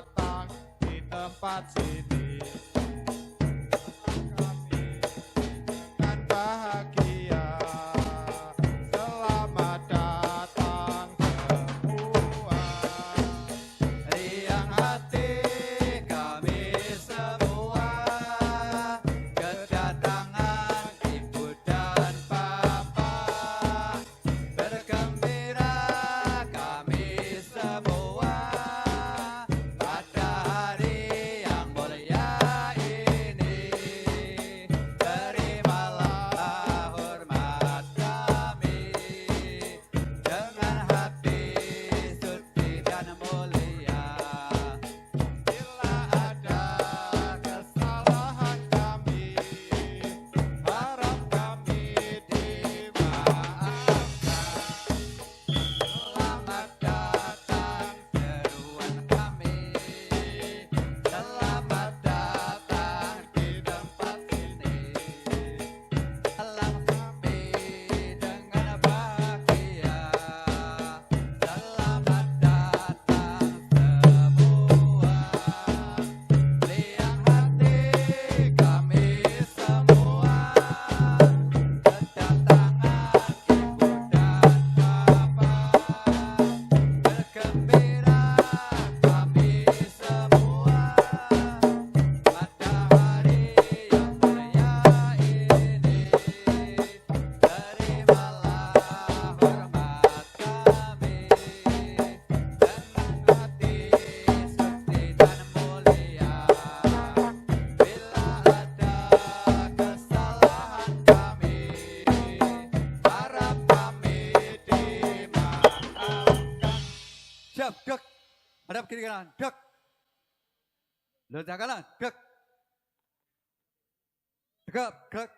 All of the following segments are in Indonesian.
datang di tempat sini. Kami dengan bahagia. Selamat datang semua. Riang hati kami semua, kedatangan ibu dan papa. Bergembira kami semua pada hari yang mulia ini. Terimalah hormat kami dengan hati suci dan mulia. Bila ada kesalahan kami, harap kami dimaafkan. Selamat datang seruan kami. Selamat datang di tempat ini. Alam kami dengan bahagia. Selamat datang semua. Liang hati kami semua. Kedatangan ibu dan papa. Bergembira kami semua pada hari yang mulia ini. Terimalah hormat kami dengan hati suci dan mulia. Bila ada kesalahan kami, harap kami dimaafkan. Siap, dek. Hadap kiri kanan, dek. Loncat kanan, dek. Tegap, dek.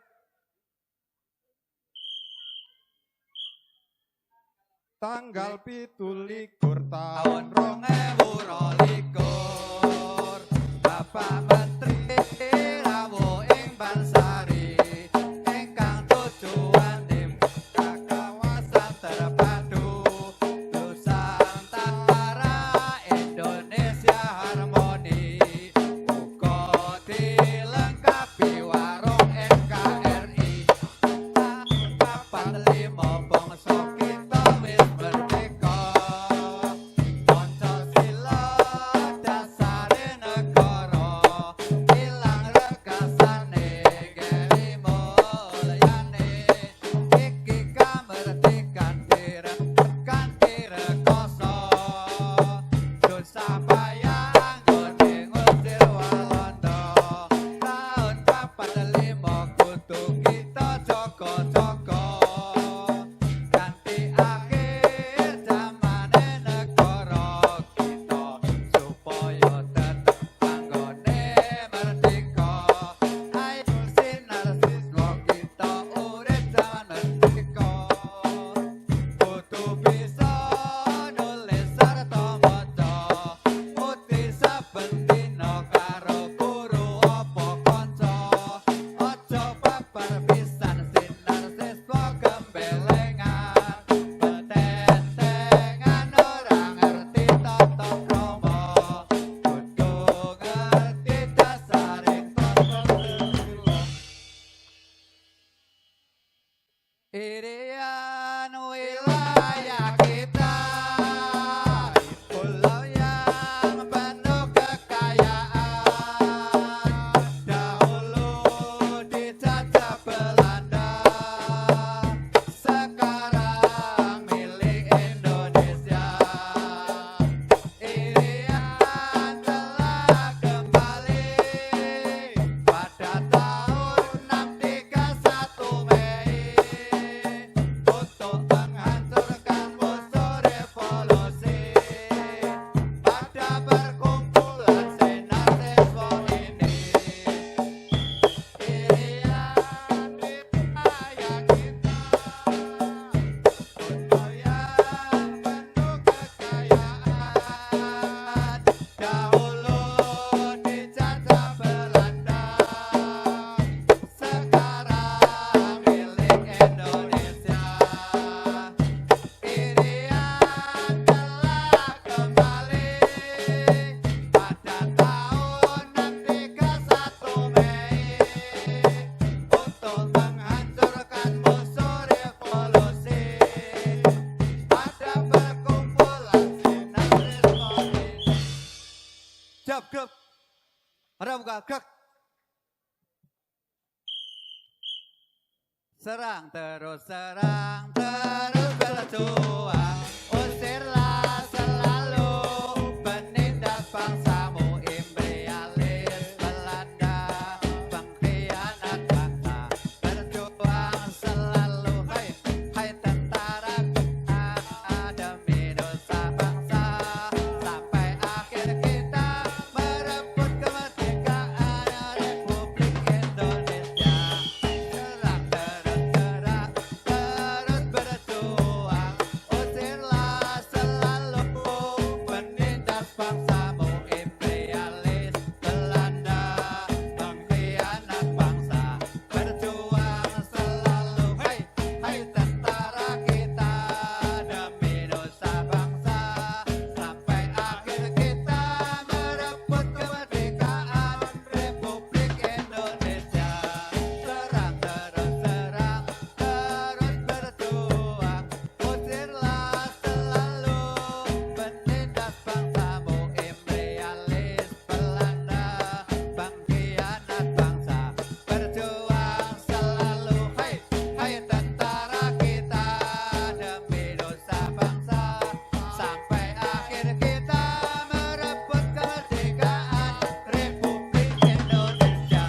Tanggal 17 Tahun tahun 2022, Bapak Menteri rawuh ing Bansari, ingkang tujuan tim kawasan terpadu Nusantara Indonesia harmoni. Uga dilengkapi warung NKRI. Papat lima bangsa kita wis merdeka. Pancasila dasare negara. Siap, gerak. Hadap muka, gerak. Serang terus berjuang. Usirlah selalu penindas bangsamu imperialis Belanda, pengkhianat bangsa. Berjuang selalu, hai, hai tentara kita demi dosa bangsa. Sampai akhir kita merebut kemerdekaan Republik Indonesia. Serang terus berjuang. Usirlah selalu penindas bangsamu imperialis Belanda, pengkhianat bangsa. Berjuang selalu, hai, hai tentara kita demi dosa bangsa. Sampai akhir kita merebut kemerdekaan Republik Indonesia. Serang terus berjuang. Usirlah selalu penindas bangsamu imperialis Belanda, pengkhianat bangsa. Berjuang selalu, hai, hai tentara kita demi dosa bangsa. Sampai akhir kita merebut kemerdekaan Republik Indonesia.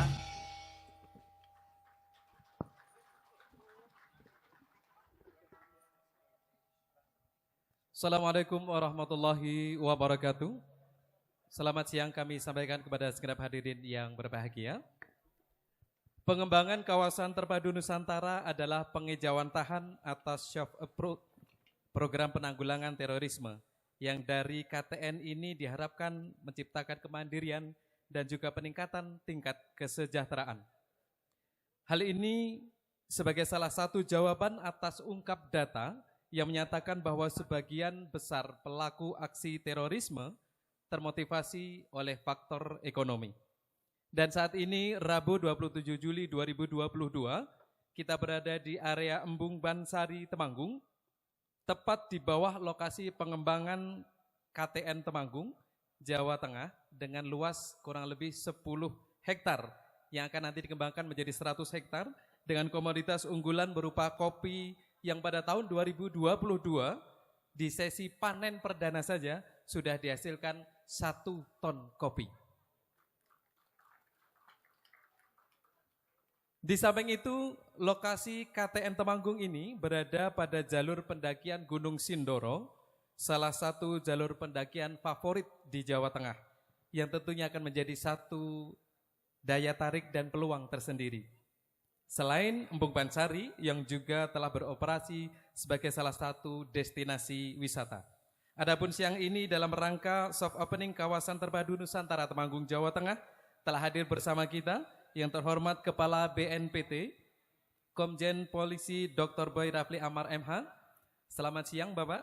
Assalamualaikum warahmatullahi wabarakatuh. Selamat siang kami sampaikan kepada segenap hadirin yang berbahagia. Pengembangan kawasan terpadu Nusantara adalah pengejawantahan atas soft approach program penanggulangan terorisme yang dari KTN ini diharapkan menciptakan kemandirian dan juga peningkatan tingkat kesejahteraan. Hal ini sebagai salah satu jawaban atas ungkap data yang menyatakan bahwa sebagian besar pelaku aksi terorisme termotivasi oleh faktor ekonomi. Dan saat ini Rabu 27 Juli 2022 kita berada di area Embung Bansari Temanggung, tepat di bawah lokasi pengembangan KTN Temanggung, Jawa Tengah dengan luas kurang lebih 10 hektar yang akan nanti dikembangkan menjadi 100 hektar dengan komoditas unggulan berupa kopi yang pada tahun 2022 di sesi panen perdana saja sudah dihasilkan 1 ton kopi. Di samping itu, lokasi KTN Temanggung ini berada pada jalur pendakian Gunung Sindoro, salah satu jalur pendakian favorit di Jawa Tengah, yang tentunya akan menjadi satu daya tarik dan peluang tersendiri. Selain Embung Bansari yang juga telah beroperasi sebagai salah satu destinasi wisata. Adapun siang ini dalam rangka soft opening kawasan terpadu Nusantara Temanggung, Jawa Tengah, telah hadir bersama kita yang terhormat Kepala BNPT, Komjen Polisi Dr. Boy Rafli Amar MH. Selamat siang Bapak.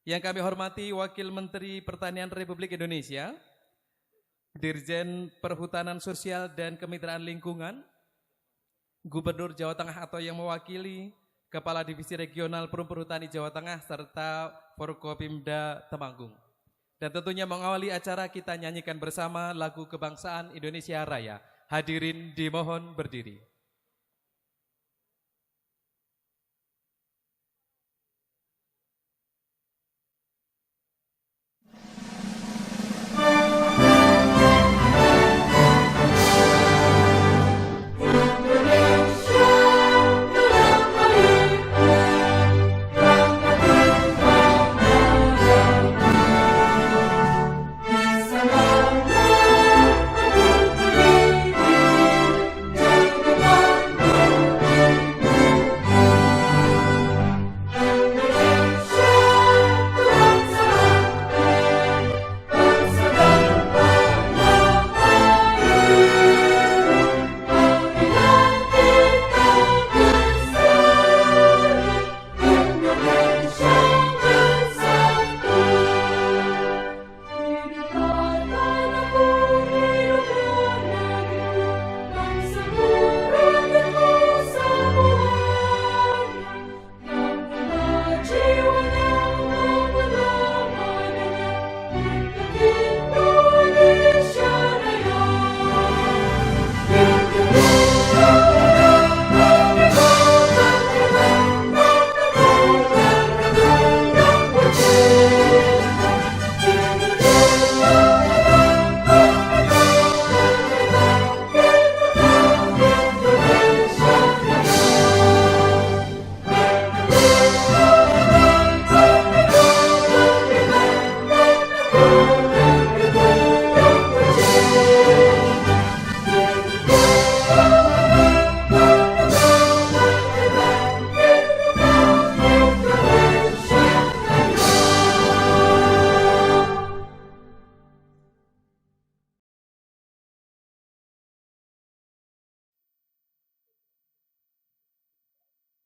Yang kami hormati Wakil Menteri Pertanian Republik Indonesia, Dirjen Perhutanan Sosial dan Kemitraan Lingkungan, Gubernur Jawa Tengah atau yang mewakili, Kepala Divisi Regional Perum Perhutani Jawa Tengah, serta Forkopimda Temanggung. Dan tentunya mengawali acara kita nyanyikan bersama lagu kebangsaan Indonesia Raya. Hadirin dimohon berdiri. Sama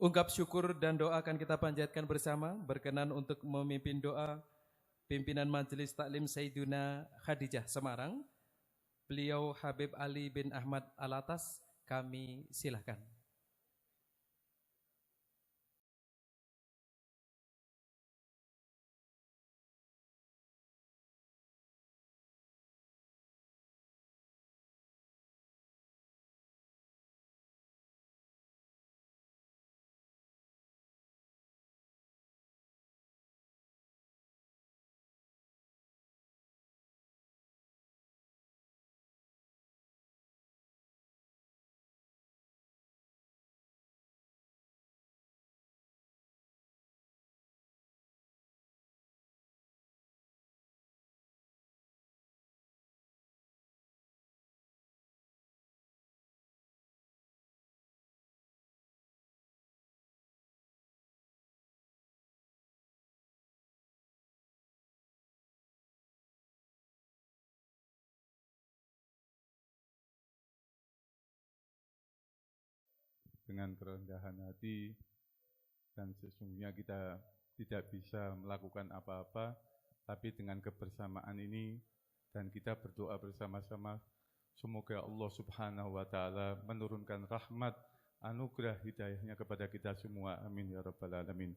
Ungkap syukur dan doa akan kita panjatkan bersama. Berkenan untuk memimpin doa pimpinan Majelis Taklim Sayyiduna Khadijah Semarang. Beliau Habib Ali bin Ahmad Alatas, kami silahkan. Dengan kerendahan hati, dan sesungguhnya kita tidak bisa melakukan apa-apa, tapi dengan kebersamaan ini dan kita berdoa bersama-sama, semoga Allah Subhanahu wa Ta'ala menurunkan rahmat, anugerah hidayahnya kepada kita semua. Amin ya rabbal alamin.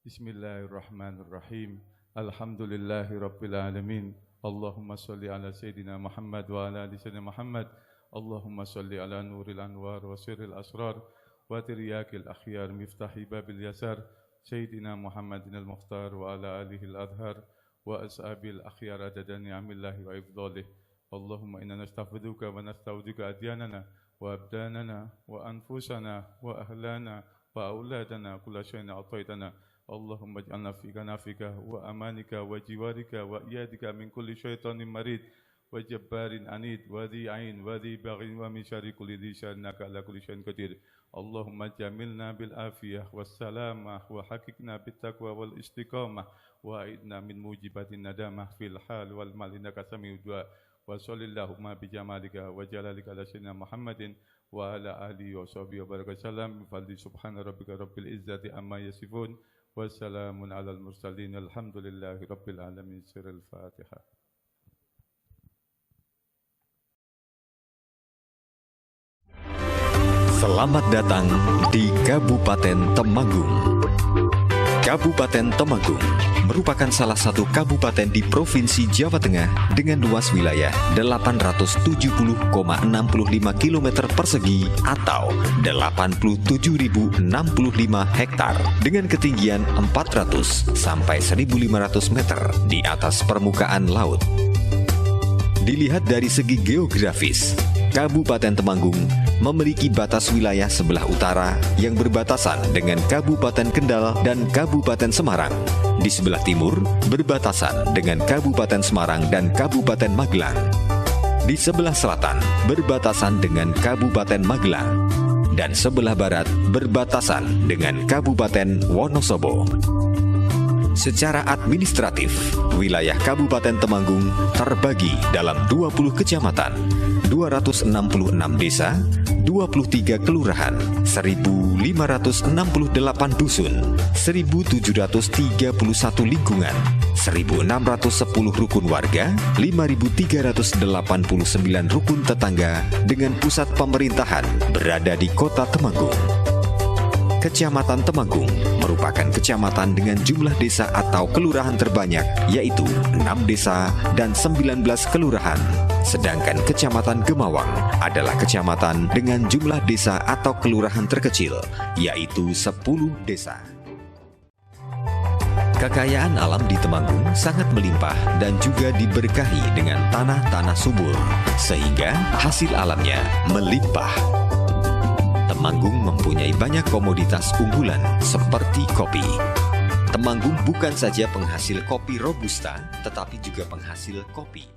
Bismillahirrahmanirrahim. Alhamdulillahirabbil alamin. Allahumma sholli ala sayyidina Muhammad wa ala ali sayyidina Muhammad. Allahumma salli ala nuril anwar wa sirril asrar wa tiryakil akhyar miftahi babil yasar Sayyidina Muhammadin al-Mukhtar wa ala alihi al-adhar wa ashabil akhyar adada ni'amillahi wa ifdalih. Allahumma inna nastaghfiruka wa nasta'udzika adyanana wa abdanana wa anfusana wa ahlana wa auladana kulla syai'in a'taitana. Allahumma ij'alna fi kanafika wa amanika wa jiwarika wa iyadika min kulli syaitanin marid wa jabbarin anid wa dhi ain wa dhi baghin wa min syarri kulli dhi syarrin innaka ala kulli syai'in qadir. Allahumma jamilna bil afiyah was salamah wa hakikna bit taqwa wal istiqamah wa aidna min mujibatin nadamah fil hal wal mal innaka sami'ud du'a. Wa sallallahu bi jamalika wa jalalika ala sayyidina Muhammadin wa ala alihi wa sahbihi wa baraka sallam. Fadli subhana rabbika rabbil izzati amma yasifun wa salamun alal mursalin alhamdulillahi rabbil alamin. Sirrul Fatihah. Selamat datang di Kabupaten Temanggung. Kabupaten Temanggung merupakan salah satu kabupaten di Provinsi Jawa Tengah dengan luas wilayah 870,65 km persegi atau 87.065 hektar dengan ketinggian 400 sampai 1.500 meter di atas permukaan laut. Dilihat dari segi geografis, Kabupaten Temanggung memiliki batas wilayah sebelah utara yang berbatasan dengan Kabupaten Kendal dan Kabupaten Semarang. Di sebelah timur berbatasan dengan Kabupaten Semarang dan Kabupaten Magelang. Di sebelah selatan berbatasan dengan Kabupaten Magelang. Dan sebelah barat berbatasan dengan Kabupaten Wonosobo. Secara administratif, wilayah Kabupaten Temanggung terbagi dalam 20 kecamatan, 266 desa, 23 kelurahan, 1.568 dusun, 1.731 lingkungan, 1.610 rukun warga, 5.389 rukun tetangga dengan pusat pemerintahan berada di Kota Temanggung. Kecamatan Temanggung merupakan kecamatan dengan jumlah desa atau kelurahan terbanyak, yaitu 6 desa dan 19 kelurahan. Sedangkan Kecamatan Gemawang adalah kecamatan dengan jumlah desa atau kelurahan terkecil, yaitu 10 desa. Kekayaan alam di Temanggung sangat melimpah dan juga diberkahi dengan tanah-tanah subur, sehingga hasil alamnya melimpah. Temanggung mempunyai banyak komoditas unggulan seperti kopi. Temanggung bukan saja penghasil kopi Robusta, tetapi juga penghasil kopi.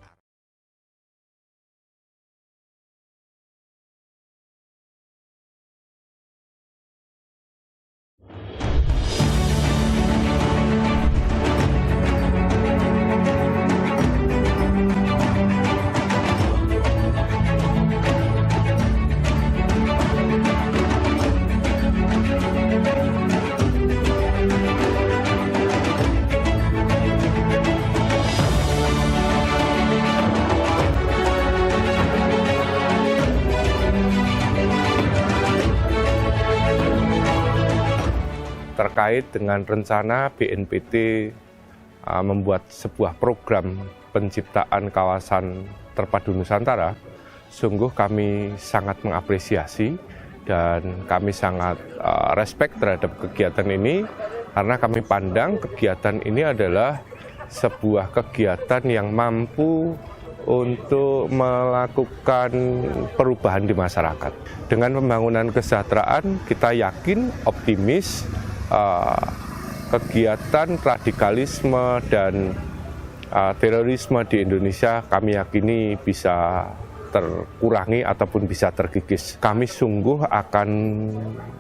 terkait dengan rencana BNPT membuat sebuah program penciptaan kawasan terpadu Nusantara. Sungguh kami sangat mengapresiasi dan kami sangat respect terhadap kegiatan ini karena kami pandang kegiatan ini adalah sebuah kegiatan yang mampu untuk melakukan perubahan di masyarakat. Dengan pembangunan kesejahteraan, kita yakin, optimis, kegiatan radikalisme dan terorisme di Indonesia kami yakini bisa terkurangi ataupun bisa terkikis. Kami sungguh akan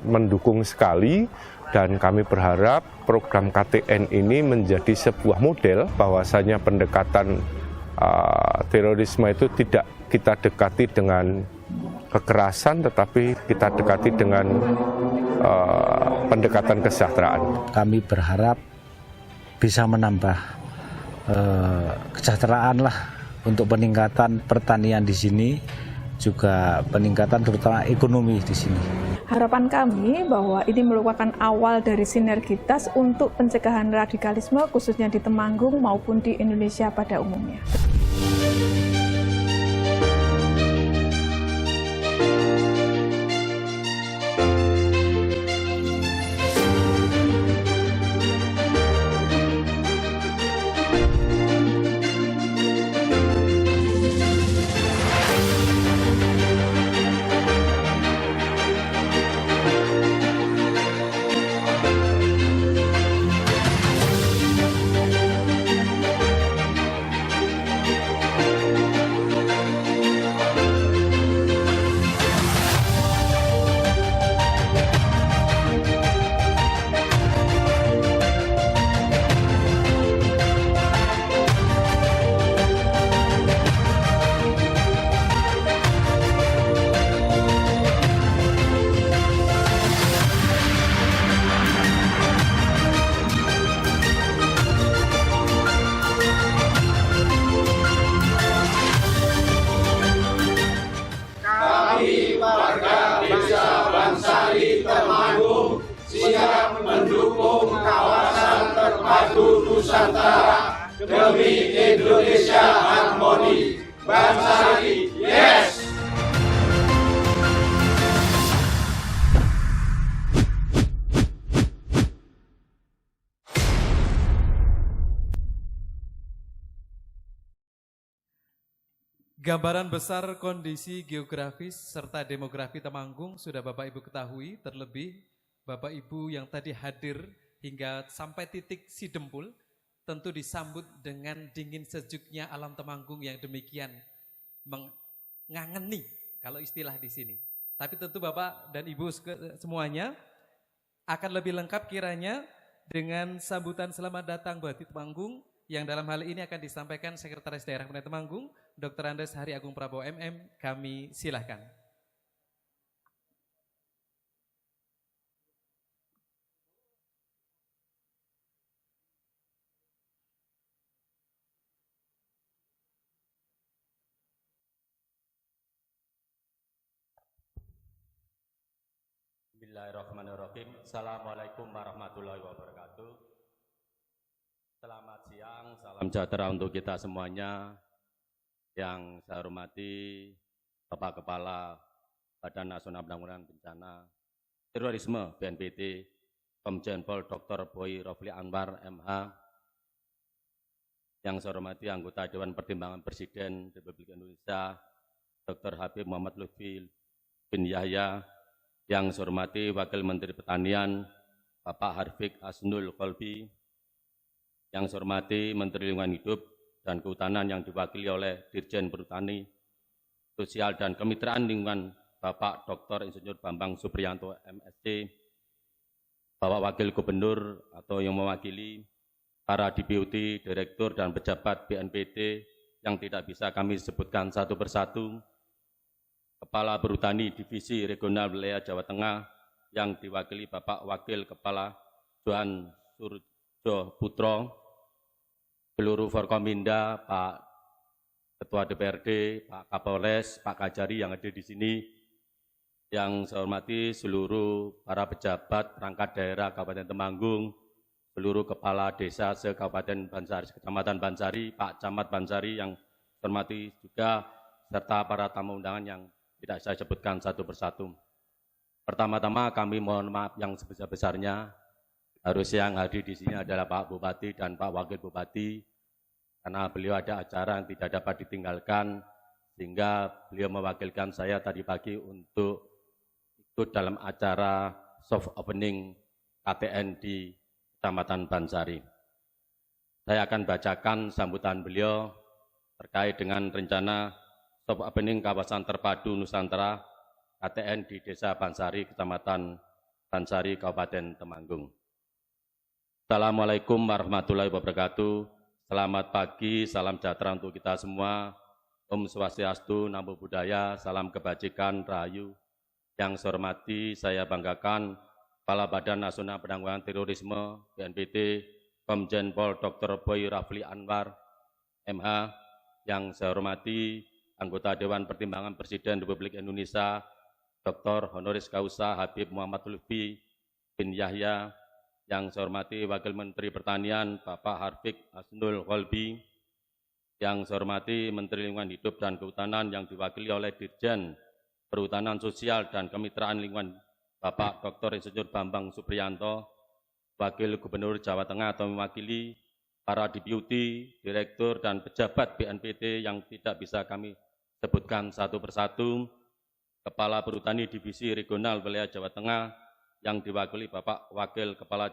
mendukung sekali dan kami berharap program KTN ini menjadi sebuah model bahwasanya pendekatan terorisme itu tidak kita dekati dengan kekerasan, tetapi kita dekati dengan pendekatan kesejahteraan. Kami berharap bisa menambah kesejahteraan lah untuk peningkatan pertanian di sini, juga peningkatan terutama ekonomi di sini. Harapan kami bahwa ini merupakan awal dari sinergitas untuk pencegahan radikalisme khususnya di Temanggung maupun di Indonesia pada umumnya. mendukung kawasan terpadu Nusantara demi Indonesia harmoni. Bansari, yes! Gambaran besar kondisi geografis serta demografi Temanggung sudah Bapak Ibu ketahui, terlebih Bapak Ibu yang tadi hadir hingga sampai titik Sidempul, tentu disambut dengan dingin sejuknya alam Temanggung yang demikian mengangeni kalau istilah di sini. Tapi tentu Bapak dan Ibu semuanya akan lebih lengkap kiranya dengan sambutan selamat datang buat Temanggung, yang dalam hal ini akan disampaikan Sekretaris Daerah Pemerintah Temanggung, Dr. Andes Hari Agung Prabowo MM, kami silahkan. Bismillahirrahmanirrahim. Assalamualaikum warahmatullahi wabarakatuh. Selamat siang, salam sejahtera untuk kita semuanya. Yang saya hormati Bapak Kepala Badan Nasional Penanggulangan Bencana Terorisme BNPT, Komjen Pol Dr. Boy Rofli Anwar MH. Yang saya hormati anggota Dewan Pertimbangan Presiden Republik Indonesia Dr. Habib Muhammad Lutfi bin Yahya. Yang saya hormati Wakil Menteri Pertanian Bapak Harfiq Asnul Kolbi. Yang saya hormati Menteri Lingkungan Hidup dan Kehutanan yang diwakili oleh Dirjen Perhutani, Sosial dan Kemitraan Lingkungan Bapak Dr. Insinyur Bambang Supriyanto MSc, Bapak Wakil Gubernur atau yang mewakili para Deputi, Direktur dan pejabat BNPT yang tidak bisa kami sebutkan satu persatu, Kepala Perhutani Divisi Regional Wilayah Jawa Tengah yang diwakili Bapak Wakil Kepala Johan Surjo Putro, seluruh Forkominda, Pak Ketua DPRD, Pak Kapolres, Pak Kajari yang hadir di sini, Yang saya hormati seluruh para pejabat perangkat daerah Kabupaten Temanggung, seluruh kepala desa se-Kabupaten Bansari, Kecamatan Bansari, Pak Camat Bansari yang saya hormati juga, serta para tamu undangan yang tidak saya sebutkan satu persatu. Pertama-tama kami mohon maaf yang sebesar-besarnya, harusnya yang hadir di sini adalah Pak Bupati dan Pak Wakil Bupati, karena beliau ada acara yang tidak dapat ditinggalkan, sehingga beliau mewakilkan saya tadi pagi untuk ikut dalam acara soft opening KTN di Kecamatan Bansari. Saya akan bacakan sambutan beliau terkait dengan rencana soft opening kawasan terpadu Nusantara KTN di Desa Bansari, Kecamatan Bansari, Kabupaten Temanggung. Assalamualaikum warahmatullahi wabarakatuh. Selamat pagi, salam sejahtera untuk kita semua. Om Swastiastu, Namo Buddhaya, salam kebajikan, rahayu. Yang saya hormati, saya banggakan Kepala Badan Nasional Penanggulangan Terorisme BNPT, Komjen Pol Dr. Boy Rafli Anwar, MH. Yang saya hormati anggota Dewan Pertimbangan Presiden Republik Indonesia, Dr. Honoris Causa Habib Muhammad Lutfi bin Yahya. Yang saya hormati Wakil Menteri Pertanian Bapak Harfiq Hasnul Holbi. Yang saya hormati Menteri Lingkungan Hidup dan Kehutanan yang diwakili oleh Dirjen Perhutanan Sosial dan Kemitraan Lingkungan Bapak Dr. Insinyur Bambang Supriyanto, Wakil Gubernur Jawa Tengah atau mewakili para deputi, direktur, dan pejabat BNPT yang tidak bisa kami sebutkan satu persatu, Kepala Perhutani Divisi Regional Wilayah Jawa Tengah yang diwakili Bapak Wakil Kepala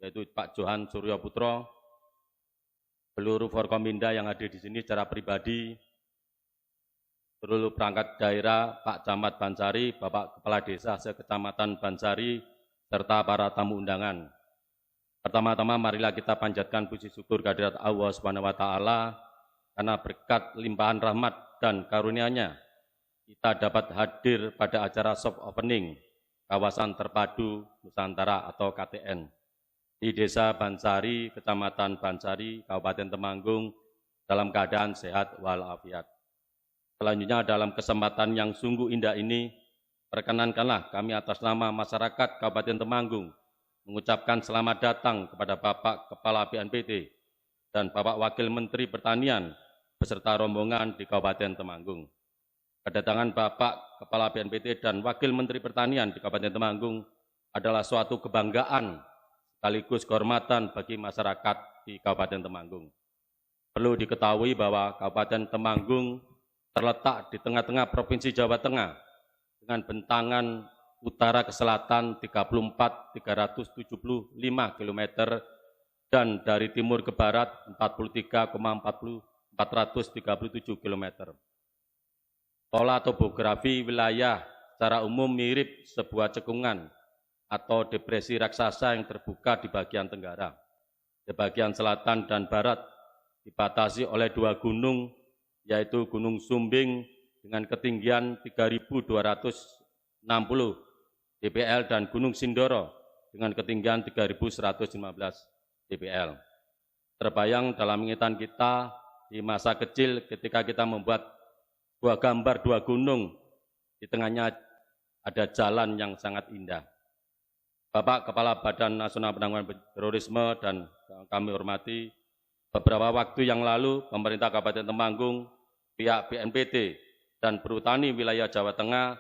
yaitu Pak Johan Suryo Putro, seluruh Forkominda yang hadir di sini secara pribadi, seluruh perangkat daerah, Pak Camat Bansari, Bapak Kepala Desa se-Kecamatan Bansari, serta para tamu undangan. Pertama-tama marilah kita panjatkan puji syukur kehadirat Allah SWT karena berkat limpahan rahmat dan karunia-Nya kita dapat hadir pada acara soft opening Kawasan Terpadu Nusantara atau KTN di Desa Bansari, Kecamatan Bansari, Kabupaten Temanggung dalam keadaan sehat walafiat. Selanjutnya dalam kesempatan yang sungguh indah ini, perkenankanlah kami atas nama masyarakat Kabupaten Temanggung mengucapkan selamat datang kepada Bapak Kepala BNPT dan Bapak Wakil Menteri Pertanian beserta rombongan di Kabupaten Temanggung. Kedatangan Bapak Kepala BNPT dan Wakil Menteri Pertanian di Kabupaten Temanggung adalah suatu kebanggaan sekaligus kehormatan bagi masyarakat di Kabupaten Temanggung. Perlu diketahui bahwa Kabupaten Temanggung terletak di tengah-tengah Provinsi Jawa Tengah dengan bentangan utara ke selatan 34.375 km dan dari timur ke barat 43,437 km. Pola topografi wilayah secara umum mirip sebuah cekungan atau depresi raksasa yang terbuka di bagian tenggara. Di bagian selatan dan barat dibatasi oleh dua gunung, yaitu Gunung Sumbing dengan ketinggian 3.260 dpl dan Gunung Sindoro dengan ketinggian 3.115 dpl. Terbayang dalam ingatan kita di masa kecil ketika kita membuat sebuah gambar dua gunung, di tengahnya ada jalan yang sangat indah. Bapak Kepala Badan Nasional Penanggulangan Terorisme dan kami hormati, beberapa waktu yang lalu pemerintah Kabupaten Temanggung, pihak BNPT dan Perhutani Wilayah Jawa Tengah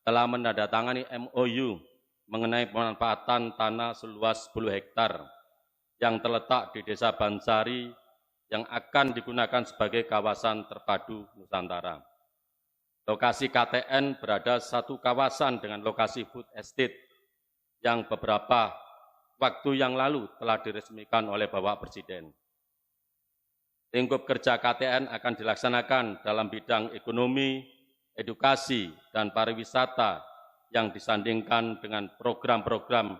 telah menandatangani MOU mengenai pemanfaatan tanah seluas 10 hektar yang terletak di Desa Bansari yang akan digunakan sebagai kawasan terpadu Nusantara. Lokasi KTN berada satu kawasan dengan lokasi food estate yang beberapa waktu yang lalu telah diresmikan oleh Bapak Presiden. Lingkup kerja KTN akan dilaksanakan dalam bidang ekonomi, edukasi, dan pariwisata yang disandingkan dengan program-program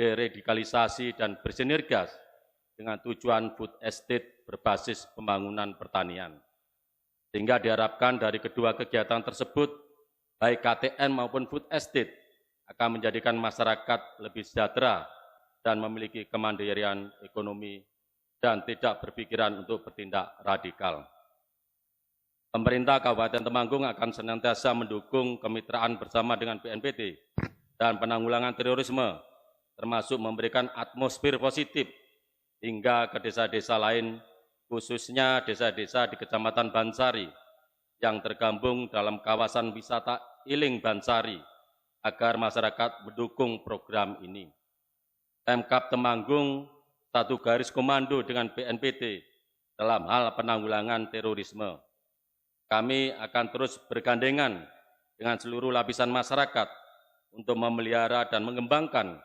deradikalisasi dan bersinergias dengan tujuan food estate berbasis pembangunan pertanian. Sehingga diharapkan dari kedua kegiatan tersebut, baik KTN maupun food estate akan menjadikan masyarakat lebih sejahtera dan memiliki kemandirian ekonomi dan tidak berpikiran untuk bertindak radikal. Pemerintah Kabupaten Temanggung akan senantiasa mendukung kemitraan bersama dengan BNPT dan penanggulangan terorisme, termasuk memberikan atmosfer positif hingga ke desa-desa lain, khususnya desa-desa di Kecamatan Bansari yang tergabung dalam kawasan wisata Iling Bansari, agar masyarakat mendukung program ini. Pemkab Temanggung satu garis komando dengan BNPT dalam hal penanggulangan terorisme. Kami akan terus bergandengan dengan seluruh lapisan masyarakat untuk memelihara dan mengembangkan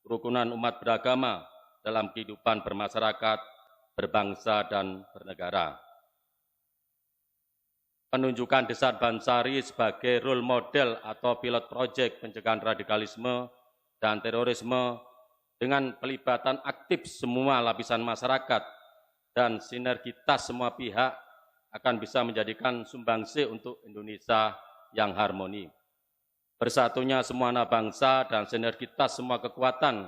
kerukunan umat beragama dalam kehidupan bermasyarakat, berbangsa, dan bernegara. Penunjukan Desa Bansari sebagai role model atau pilot proyek pencegahan radikalisme dan terorisme dengan pelibatan aktif semua lapisan masyarakat dan sinergitas semua pihak akan bisa menjadikan sumbangsi untuk Indonesia yang harmoni. Bersatunya semua anak bangsa dan sinergitas semua kekuatan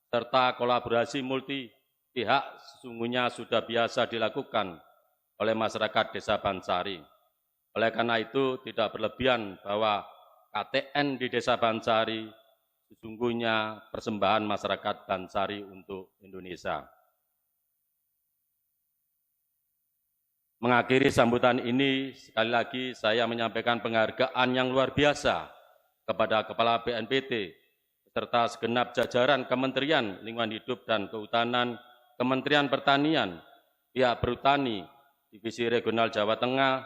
serta kolaborasi multi pihak sesungguhnya sudah biasa dilakukan oleh masyarakat Desa Bansari. Oleh karena itu tidak berlebihan bahwa KTN di Desa Bansari sesungguhnya persembahan masyarakat Bansari untuk Indonesia. Mengakhiri sambutan ini, sekali lagi saya menyampaikan penghargaan yang luar biasa kepada Kepala BNPT, serta segenap jajaran Kementerian Lingkungan Hidup dan Kehutanan, Kementerian Pertanian, pihak Perhutani, Divisi Regional Jawa Tengah,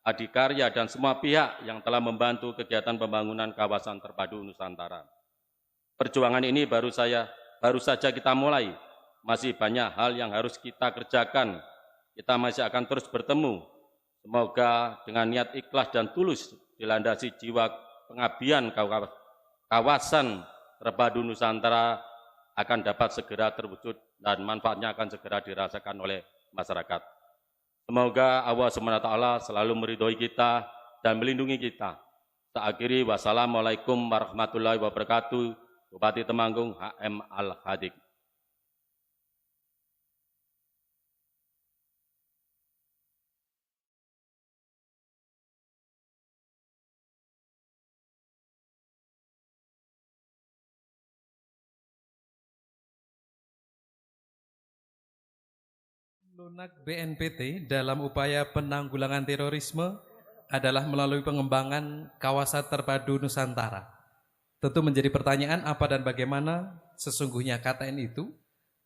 Adikarya, dan semua pihak yang telah membantu kegiatan pembangunan kawasan terpadu Nusantara. Perjuangan ini baru saja kita mulai, masih banyak hal yang harus kita kerjakan. Kita masih akan terus bertemu. Semoga dengan niat ikhlas dan tulus dilandasi jiwa pengabdian kawasan terpadu Nusantara akan dapat segera terwujud dan manfaatnya akan segera dirasakan oleh masyarakat. Semoga Allah SWT selalu meridhoi kita dan melindungi kita. Saya akhiri, wassalamualaikum warahmatullahi wabarakatuh. Bupati Temanggung HM Al-Hadik. Lunak BNPT dalam upaya penanggulangan terorisme adalah melalui pengembangan kawasan terpadu Nusantara. Tentu menjadi pertanyaan apa dan bagaimana sesungguhnya KTN itu,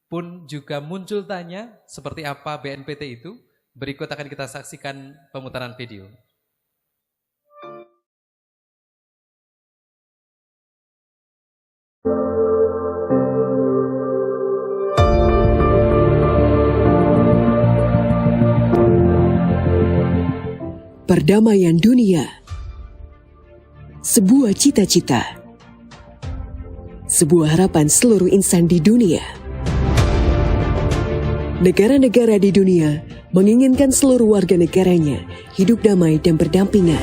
pun juga muncul tanya seperti apa BNPT itu. Berikut akan kita saksikan pemutaran video. Perdamaian dunia, sebuah cita-cita, sebuah harapan seluruh insan di dunia. Negara-negara di dunia menginginkan seluruh warga negaranya hidup damai dan berdampingan.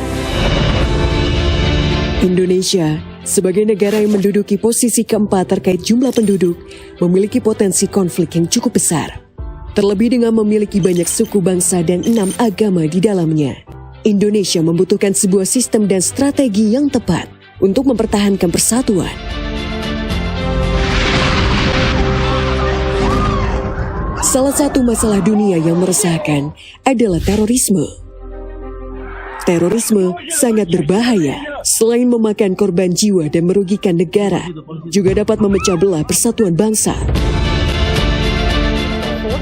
Indonesia, sebagai negara yang menduduki posisi keempat terkait jumlah penduduk, memiliki potensi konflik yang cukup besar. Terlebih dengan memiliki banyak suku bangsa dan 6 agama di dalamnya. Indonesia membutuhkan sebuah sistem dan strategi yang tepat untuk mempertahankan persatuan. Salah satu masalah dunia yang meresahkan adalah terorisme. Terorisme sangat berbahaya. Selain memakan korban jiwa dan merugikan negara, juga dapat memecah belah persatuan bangsa.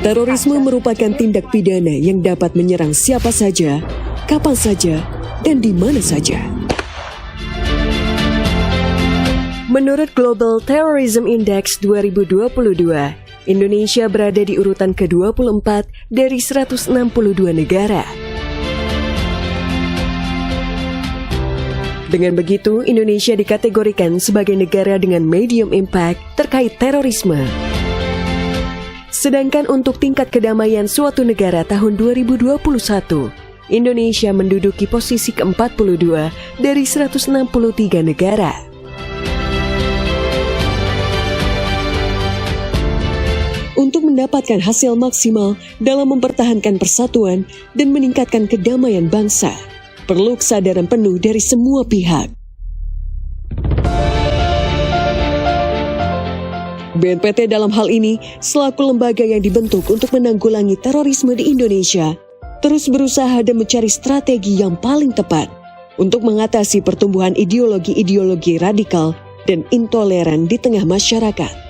Terorisme merupakan tindak pidana yang dapat menyerang siapa saja, kapan saja, dan di mana saja. Menurut Global Terrorism Index 2022, Indonesia berada di urutan ke-24 dari 162 negara. Dengan begitu, Indonesia dikategorikan sebagai negara dengan medium impact terkait terorisme. Sedangkan untuk tingkat kedamaian suatu negara tahun 2021, Indonesia menduduki posisi ke-42 dari 163 negara. Untuk mendapatkan hasil maksimal dalam mempertahankan persatuan dan meningkatkan kedamaian bangsa, perlu kesadaran penuh dari semua pihak. BNPT dalam hal ini, selaku lembaga yang dibentuk untuk menanggulangi terorisme di Indonesia, terus berusaha dan mencari strategi yang paling tepat untuk mengatasi pertumbuhan ideologi-ideologi radikal dan intoleran di tengah masyarakat.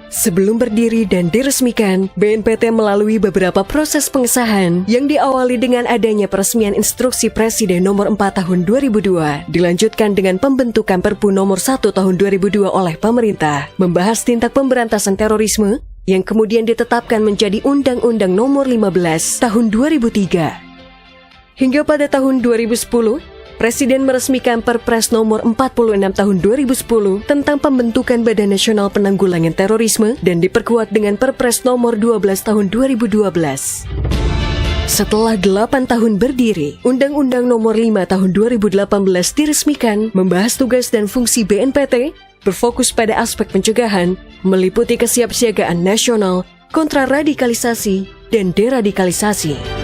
Sebelum berdiri dan diresmikan, BNPT melalui beberapa proses pengesahan yang diawali dengan adanya peresmian Instruksi Presiden Nomor 4 Tahun 2002, dilanjutkan dengan pembentukan Perpu Nomor 1 Tahun 2002 oleh pemerintah, membahas tindak pemberantasan terorisme, yang kemudian ditetapkan menjadi Undang-Undang Nomor 15 Tahun 2003. Hingga pada tahun 2010, Presiden meresmikan Perpres Nomor 46 Tahun 2010 tentang pembentukan Badan Nasional Penanggulangan Terorisme dan diperkuat dengan Perpres Nomor 12 Tahun 2012. Setelah 8 tahun berdiri, Undang-Undang Nomor 5 Tahun 2018 diresmikan, membahas tugas dan fungsi BNPT, berfokus pada aspek pencegahan, meliputi kesiapsiagaan nasional, kontraradikalisasi, dan deradikalisasi.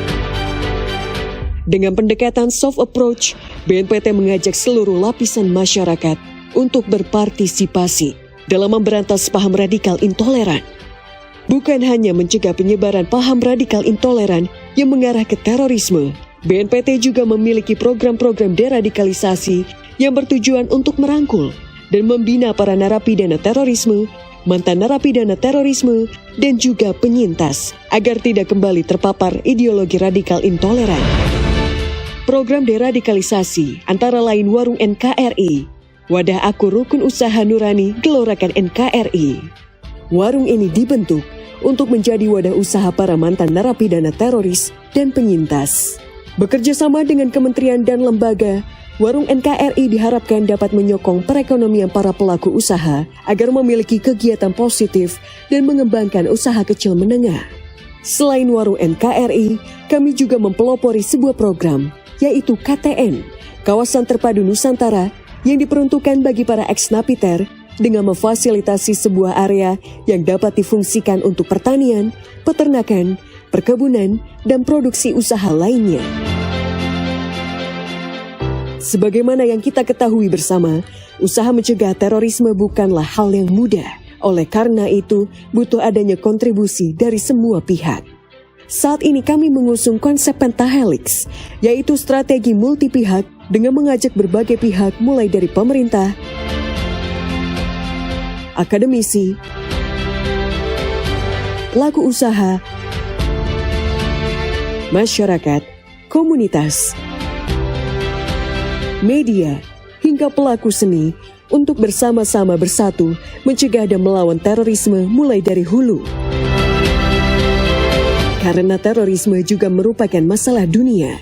Dengan pendekatan soft approach, BNPT mengajak seluruh lapisan masyarakat untuk berpartisipasi dalam memberantas paham radikal intoleran. Bukan hanya mencegah penyebaran paham radikal intoleran yang mengarah ke terorisme, BNPT juga memiliki program-program deradikalisasi yang bertujuan untuk merangkul dan membina para narapidana terorisme, mantan narapidana terorisme, dan juga penyintas agar tidak kembali terpapar ideologi radikal intoleran. Program deradikalisasi antara lain Warung NKRI, Wadah Aku Rukun Usaha Nurani Gelorakan NKRI. Warung ini dibentuk untuk menjadi wadah usaha para mantan narapidana teroris dan penyintas. Bekerja sama dengan kementerian dan lembaga, Warung NKRI diharapkan dapat menyokong perekonomian para pelaku usaha agar memiliki kegiatan positif dan mengembangkan usaha kecil menengah. Selain Warung NKRI, kami juga mempelopori sebuah program, yaitu KTN, Kawasan Terpadu Nusantara, yang diperuntukkan bagi para ex-napiter dengan memfasilitasi sebuah area yang dapat difungsikan untuk pertanian, peternakan, perkebunan, dan produksi usaha lainnya. Sebagaimana yang kita ketahui bersama, usaha mencegah terorisme bukanlah hal yang mudah. Oleh karena itu, butuh adanya kontribusi dari semua pihak. Saat ini kami mengusung konsep pentahelix, yaitu strategi multi pihak dengan mengajak berbagai pihak mulai dari pemerintah, akademisi, pelaku usaha, masyarakat, komunitas, media, hingga pelaku seni untuk bersama-sama bersatu mencegah dan melawan terorisme mulai dari hulu. Karena terorisme juga merupakan masalah dunia,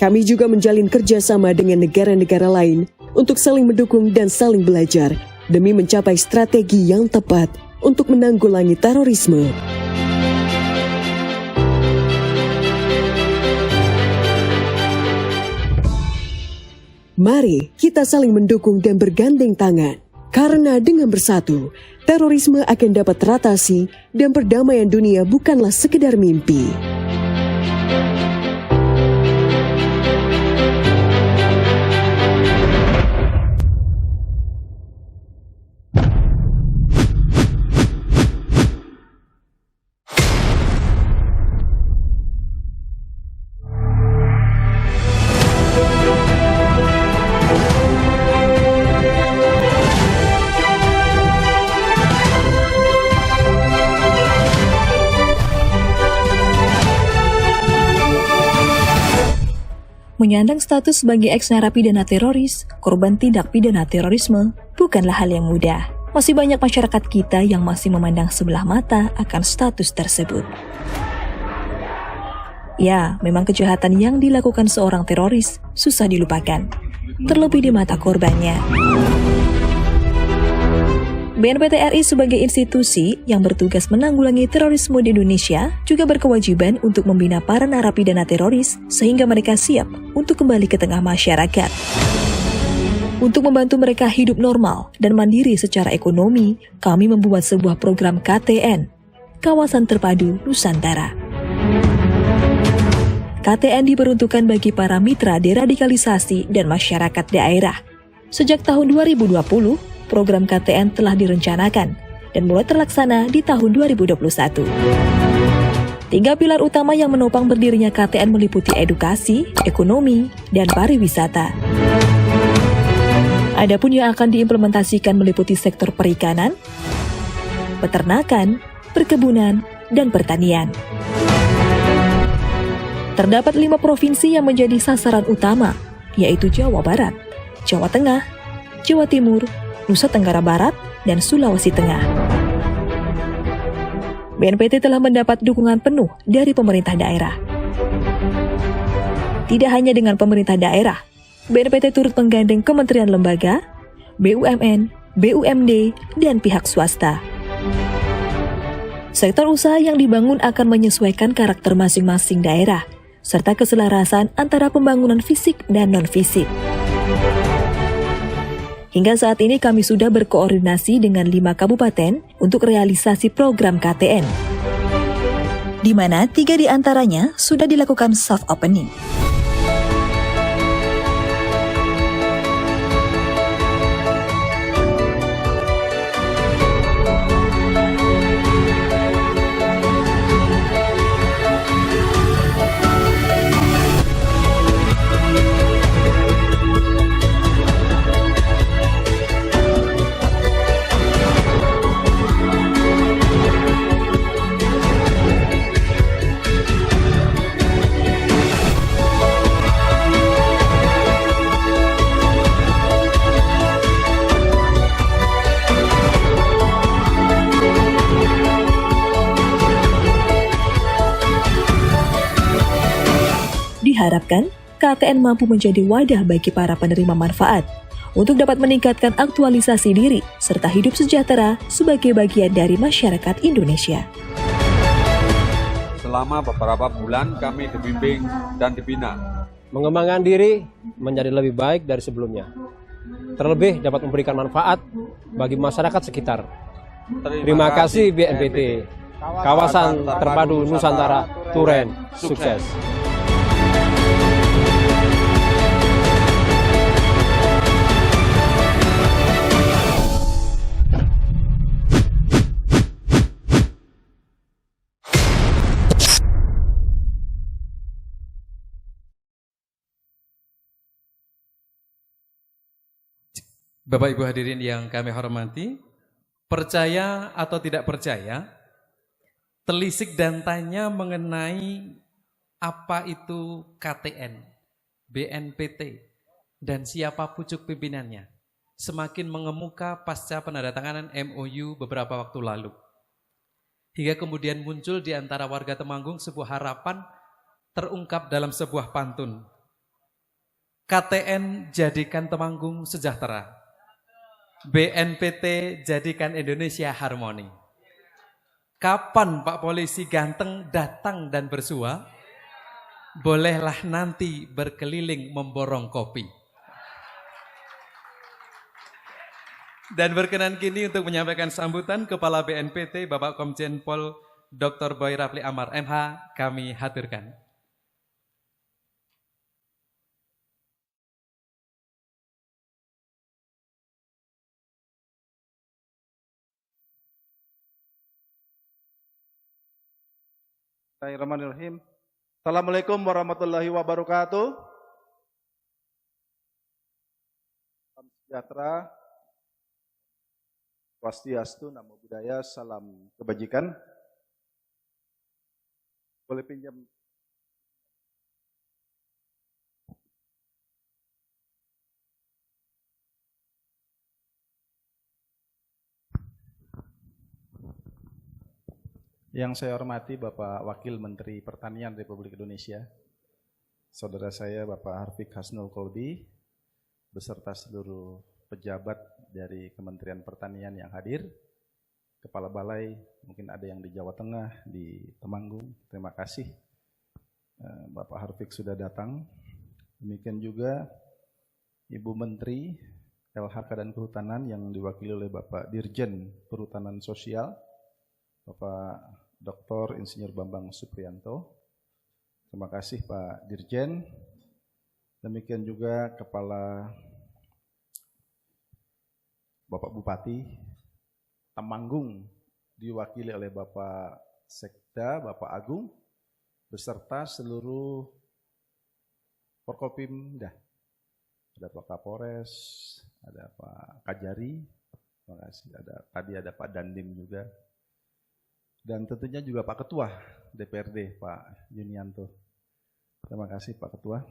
kami juga menjalin kerjasama dengan negara-negara lain untuk saling mendukung dan saling belajar demi mencapai strategi yang tepat untuk menanggulangi terorisme. Mari kita saling mendukung dan bergandeng tangan. Karena dengan bersatu, terorisme akan dapat teratasi dan perdamaian dunia bukanlah sekedar mimpi. Menyandang status sebagai ex-narapidana teroris, korban tindak pidana terorisme, bukanlah hal yang mudah. Masih banyak masyarakat kita yang masih memandang sebelah mata akan status tersebut. Ya, memang kejahatan yang dilakukan seorang teroris susah dilupakan, terlebih di mata korbannya. BNPT RI sebagai institusi yang bertugas menanggulangi terorisme di Indonesia juga berkewajiban untuk membina para narapidana teroris sehingga mereka siap untuk kembali ke tengah masyarakat. Untuk membantu mereka hidup normal dan mandiri secara ekonomi, kami membuat sebuah program KTN, Kawasan Terpadu Nusantara. KTN diperuntukkan bagi para mitra deradikalisasi dan masyarakat daerah. Sejak tahun 2020, program KTN telah direncanakan dan mulai terlaksana di tahun 2021. 3 pilar utama yang menopang berdirinya KTN meliputi edukasi, ekonomi, dan pariwisata. Adapun yang akan diimplementasikan meliputi sektor perikanan, peternakan, perkebunan, dan pertanian. Terdapat 5 provinsi yang menjadi sasaran utama, yaitu Jawa Barat, Jawa Tengah, Jawa Timur, Nusa Tenggara Barat, dan Sulawesi Tengah. BNPT telah mendapat dukungan penuh dari pemerintah daerah. Tidak hanya dengan pemerintah daerah, BNPT turut menggandeng kementerian lembaga, BUMN, BUMD, dan pihak swasta. Sektor usaha yang dibangun akan menyesuaikan karakter masing-masing daerah, serta keselarasan antara pembangunan fisik dan non-fisik. Hingga saat ini kami sudah berkoordinasi dengan 5 kabupaten untuk realisasi program KTN, di mana 3 di antaranya sudah dilakukan soft opening. Diharapkan, KTN mampu menjadi wadah bagi para penerima manfaat untuk dapat meningkatkan aktualisasi diri serta hidup sejahtera sebagai bagian dari masyarakat Indonesia. Selama beberapa bulan kami dibimbing dan dibina. Mengembangkan diri menjadi lebih baik dari sebelumnya. Terlebih dapat memberikan manfaat bagi masyarakat sekitar. Terima kasih BNPT. Kawasan Terpadu Nusantara, Turen, sukses. Bapak Ibu hadirin yang kami hormati, percaya atau tidak percaya, telisik dan tanya mengenai apa itu KTN, BNPT, dan siapa pucuk pimpinannya, semakin mengemuka pasca penandatanganan MOU beberapa waktu lalu. Hingga kemudian muncul di antara warga Temanggung sebuah harapan terungkap dalam sebuah pantun. KTN jadikan Temanggung sejahtera. BNPT jadikan Indonesia harmoni. Kapan Pak Polisi ganteng datang dan bersua? Bolehlah nanti berkeliling memborong kopi. Dan berkenan kini untuk menyampaikan sambutan Kepala BNPT Bapak Komjen Pol Dr. Boy Rafli Amar MH kami haturkan. Bismillahirrahmanirrahim. Assalamualaikum warahmatullahi wabarakatuh. Salam sejahtera, swastiastu, namo buddhaya, salam kebajikan. Boleh pinjam? Yang saya hormati Bapak Wakil Menteri Pertanian Republik Indonesia, saudara saya Bapak Harfiq Hasnul Kolbi, beserta seluruh pejabat dari Kementerian Pertanian yang hadir, Kepala Balai, mungkin ada yang di Jawa Tengah, di Temanggung, terima kasih Bapak Harfiq sudah datang. Demikian juga Ibu Menteri LHK dan Kehutanan yang diwakili oleh Bapak Dirjen Perhutanan Sosial, Bapak Dr. Insinyur Bambang Supriyanto. Terima kasih Pak Dirjen. Demikian juga Kepala Bapak Bupati Temanggung diwakili oleh Bapak Sekda, Bapak Agung, beserta seluruh Forkopimda. Ada Pak Kapolres, ada Pak Kajari, terima kasih. Tadi ada Pak Dandim juga. Dan tentunya juga Pak Ketua DPRD, Pak Yunianto. Terima kasih Pak Ketua.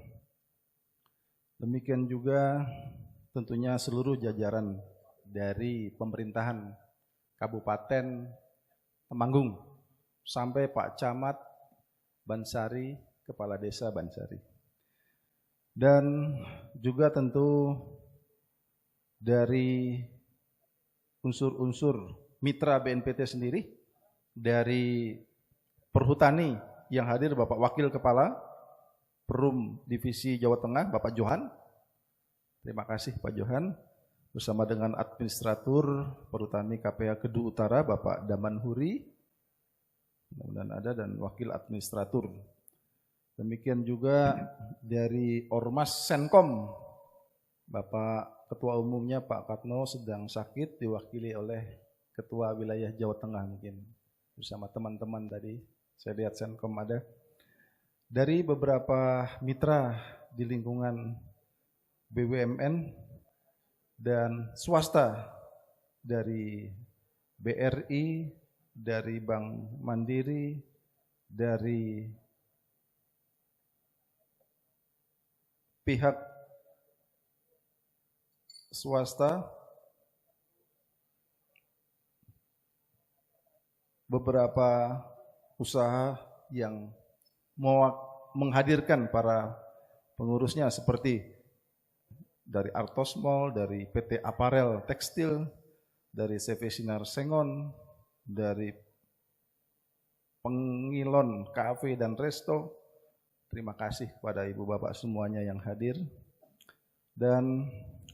Demikian juga tentunya seluruh jajaran dari pemerintahan Kabupaten Temanggung sampai Pak Camat Bansari, Kepala Desa Bansari. Dan juga tentu dari unsur-unsur mitra BNPT sendiri, dari Perhutani yang hadir Bapak Wakil Kepala Perum Divisi Jawa Tengah, Bapak Johan. Terima kasih Pak Johan. Bersama dengan Administratur Perhutani KPA Kedu Utara, Bapak Daman Huri, mudah-mudahan ada, dan Wakil Administratur. Demikian juga dari Ormas Senkom, Bapak Ketua Umumnya Pak Katno sedang sakit, diwakili oleh Ketua Wilayah Jawa Tengah mungkin, bersama teman-teman tadi, saya lihat Senkom ada. Dari beberapa mitra di lingkungan BUMN, dan swasta, dari BRI, dari Bank Mandiri, dari pihak swasta, beberapa usaha yang mau menghadirkan para pengurusnya seperti dari Artos Mall, dari PT Aparel Tekstil, dari CV Sinar Sengon, dari Pengilon Cafe dan Resto. Terima kasih kepada Ibu Bapak semuanya yang hadir. Dan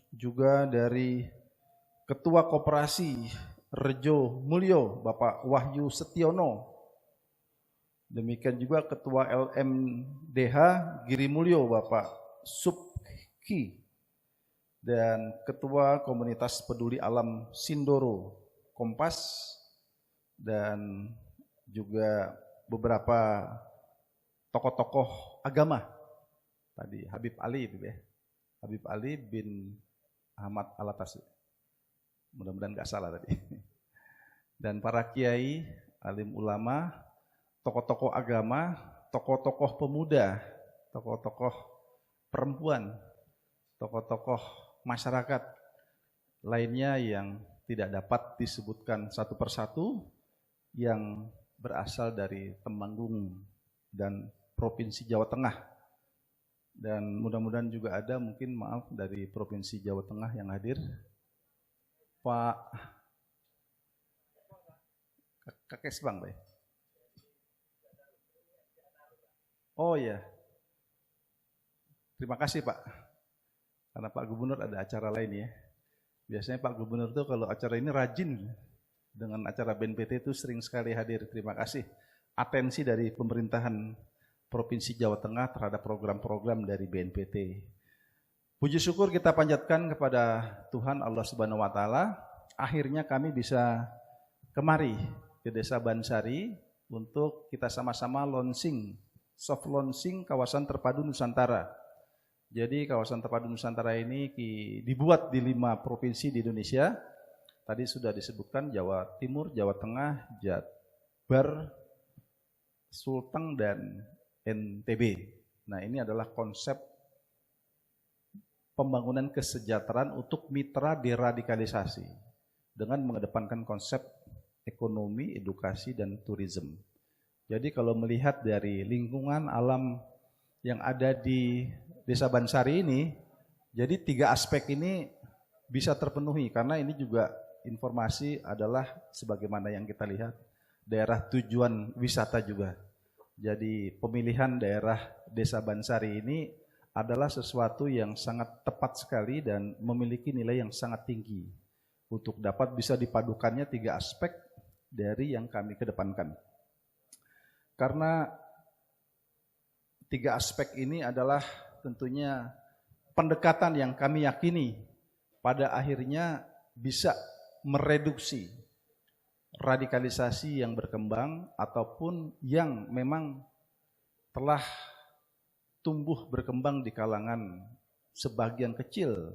juga dari Ketua Koperasi Rejo Mulyo, Bapak Wahyu Setiono. Demikian juga Ketua LMDH Giri Mulyo, Bapak Subki. Dan Ketua Komunitas Peduli Alam Sindoro Kompas, dan juga beberapa tokoh-tokoh agama tadi, Habib Ali bin Ahmad Alatas, mudah-mudahan nggak salah tadi, dan para kiai, alim ulama, tokoh-tokoh agama, tokoh-tokoh pemuda, tokoh-tokoh perempuan, tokoh-tokoh masyarakat lainnya yang tidak dapat disebutkan satu persatu, yang berasal dari Temanggung dan Provinsi Jawa Tengah. Dan mudah-mudahan juga ada mungkin maaf dari Provinsi Jawa Tengah yang hadir. Pak Kakes Bang, Pak. Oh ya. Terima kasih Pak. Karena Pak Gubernur ada acara lain ya. Biasanya Pak Gubernur tuh kalau acara ini rajin dengan acara BNPT itu sering sekali hadir. Terima kasih atensi dari pemerintahan Provinsi Jawa Tengah terhadap program-program dari BNPT. Puji syukur kita panjatkan kepada Tuhan Allah Subhanahu wa taala. Akhirnya kami bisa kemari ke Desa Bansari untuk kita sama-sama launching, soft launching kawasan terpadu Nusantara. Jadi kawasan terpadu Nusantara ini dibuat di 5 provinsi di Indonesia. Tadi sudah disebutkan Jawa Timur, Jawa Tengah, Jabar, Sulteng, dan NTB. Nah, ini adalah konsep pembangunan kesejahteraan untuk mitra deradikalisasi dengan mengedepankan konsep ekonomi, edukasi, dan turisme. Jadi kalau melihat dari lingkungan alam yang ada di Desa Bansari ini, jadi 3 aspek ini bisa terpenuhi karena ini juga informasi adalah sebagaimana yang kita lihat daerah tujuan wisata juga. Jadi pemilihan daerah Desa Bansari ini adalah sesuatu yang sangat tepat sekali dan memiliki nilai yang sangat tinggi untuk dapat bisa dipadukannya 3 aspek dari yang kami kedepankan. Karena tiga aspek ini adalah tentunya pendekatan yang kami yakini pada akhirnya bisa mereduksi radikalisasi yang berkembang ataupun yang memang telah tumbuh berkembang di kalangan sebagian kecil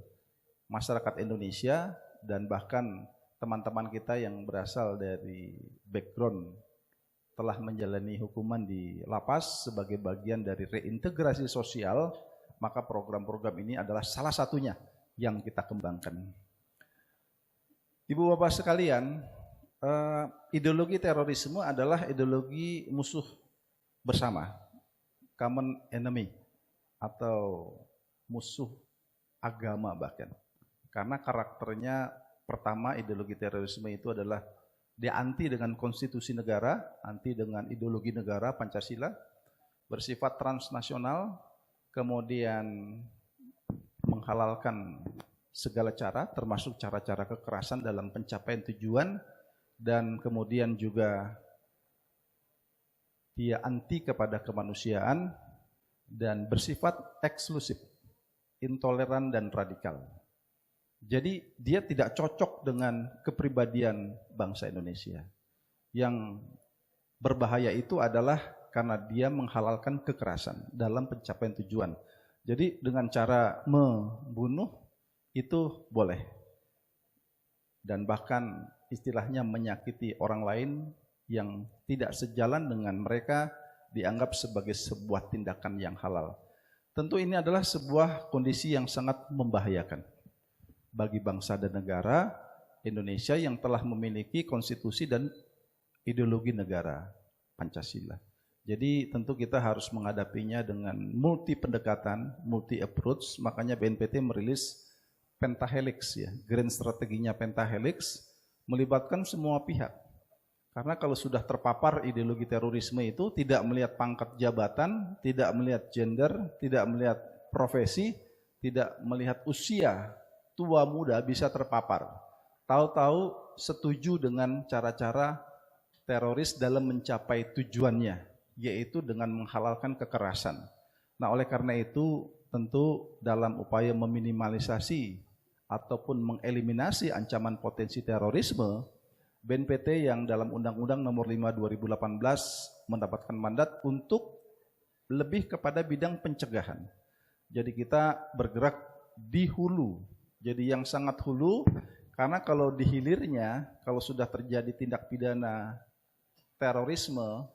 masyarakat Indonesia dan bahkan teman-teman kita yang berasal dari background telah menjalani hukuman di lapas sebagai bagian dari reintegrasi sosial, maka program-program ini adalah salah satunya yang kita kembangkan. Ibu bapak sekalian, ideologi terorisme adalah ideologi musuh bersama, common enemy, atau musuh agama bahkan. Karena karakternya pertama, ideologi terorisme itu adalah dia anti dengan konstitusi negara, anti dengan ideologi negara Pancasila, bersifat transnasional, kemudian menghalalkan segala cara, termasuk cara-cara kekerasan dalam pencapaian tujuan, dan kemudian juga dia anti kepada kemanusiaan dan bersifat eksklusif, intoleran dan radikal. Jadi dia tidak cocok dengan kepribadian bangsa Indonesia. Yang berbahaya itu adalah karena dia menghalalkan kekerasan dalam pencapaian tujuan. Jadi dengan cara membunuh itu boleh. Dan bahkan istilahnya menyakiti orang lain yang tidak sejalan dengan mereka dianggap sebagai sebuah tindakan yang halal. Tentu ini adalah sebuah kondisi yang sangat membahayakan bagi bangsa dan negara Indonesia yang telah memiliki konstitusi dan ideologi negara Pancasila. Jadi tentu kita harus menghadapinya dengan multi pendekatan, multi approach. Makanya BNPT merilis pentahelix ya, grand strateginya pentahelix, melibatkan semua pihak. Karena kalau sudah terpapar ideologi terorisme itu tidak melihat pangkat jabatan, tidak melihat gender, tidak melihat profesi, tidak melihat usia, tua muda bisa terpapar. Tahu-tahu setuju dengan cara-cara teroris dalam mencapai tujuannya, yaitu dengan menghalalkan kekerasan. Nah, oleh karena itu tentu dalam upaya meminimalisasi ataupun mengeliminasi ancaman potensi terorisme, BNPT yang dalam Undang-Undang Nomor 5 2018 mendapatkan mandat untuk lebih kepada bidang pencegahan. Jadi kita bergerak di hulu. Jadi yang sangat hulu, karena kalau di hilirnya, kalau sudah terjadi tindak pidana terorisme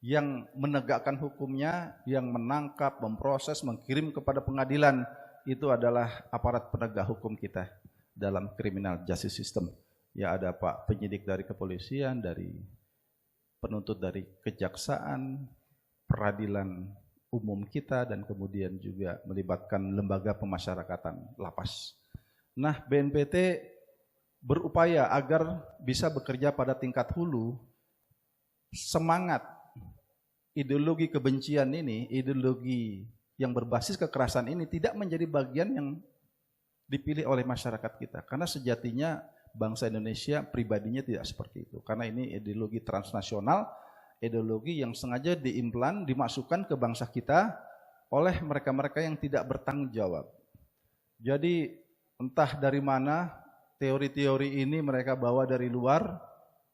yang menegakkan hukumnya, yang menangkap, memproses, mengirim kepada pengadilan, itu adalah aparat penegak hukum kita dalam criminal justice system. Ya ada Pak penyidik dari kepolisian, dari penuntut dari kejaksaan, peradilan umum kita, dan kemudian juga melibatkan lembaga pemasyarakatan lapas. Nah, BNPT berupaya agar bisa bekerja pada tingkat hulu. Semangat ideologi kebencian ini, ideologi yang berbasis kekerasan ini tidak menjadi bagian yang dipilih oleh masyarakat kita. Karena sejatinya bangsa Indonesia pribadinya tidak seperti itu. Karena ini ideologi transnasional, ideologi yang sengaja diimplan, dimasukkan ke bangsa kita oleh mereka-mereka yang tidak bertanggung jawab. Jadi entah dari mana teori-teori ini mereka bawa dari luar,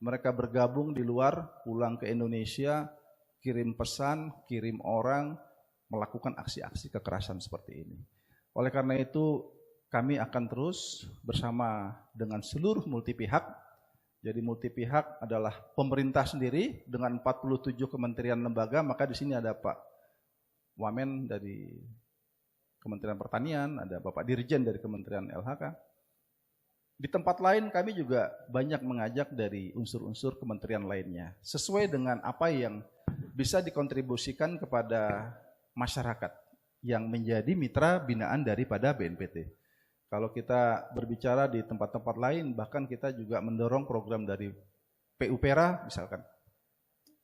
mereka bergabung di luar, pulang ke Indonesia, kirim pesan, kirim orang, melakukan aksi-aksi kekerasan seperti ini. Oleh karena itu, kami akan terus bersama dengan seluruh multi pihak. Jadi multi pihak adalah pemerintah sendiri dengan 47 kementerian lembaga, maka di sini ada Pak Wamen dari Kementerian Pertanian, ada Bapak Dirjen dari Kementerian LHK. Di tempat lain kami juga banyak mengajak dari unsur-unsur kementerian lainnya, sesuai dengan apa yang bisa dikontribusikan kepada masyarakat yang menjadi mitra binaan daripada BNPT. Kalau kita berbicara di tempat-tempat lain, bahkan kita juga mendorong program dari PUPERA misalkan.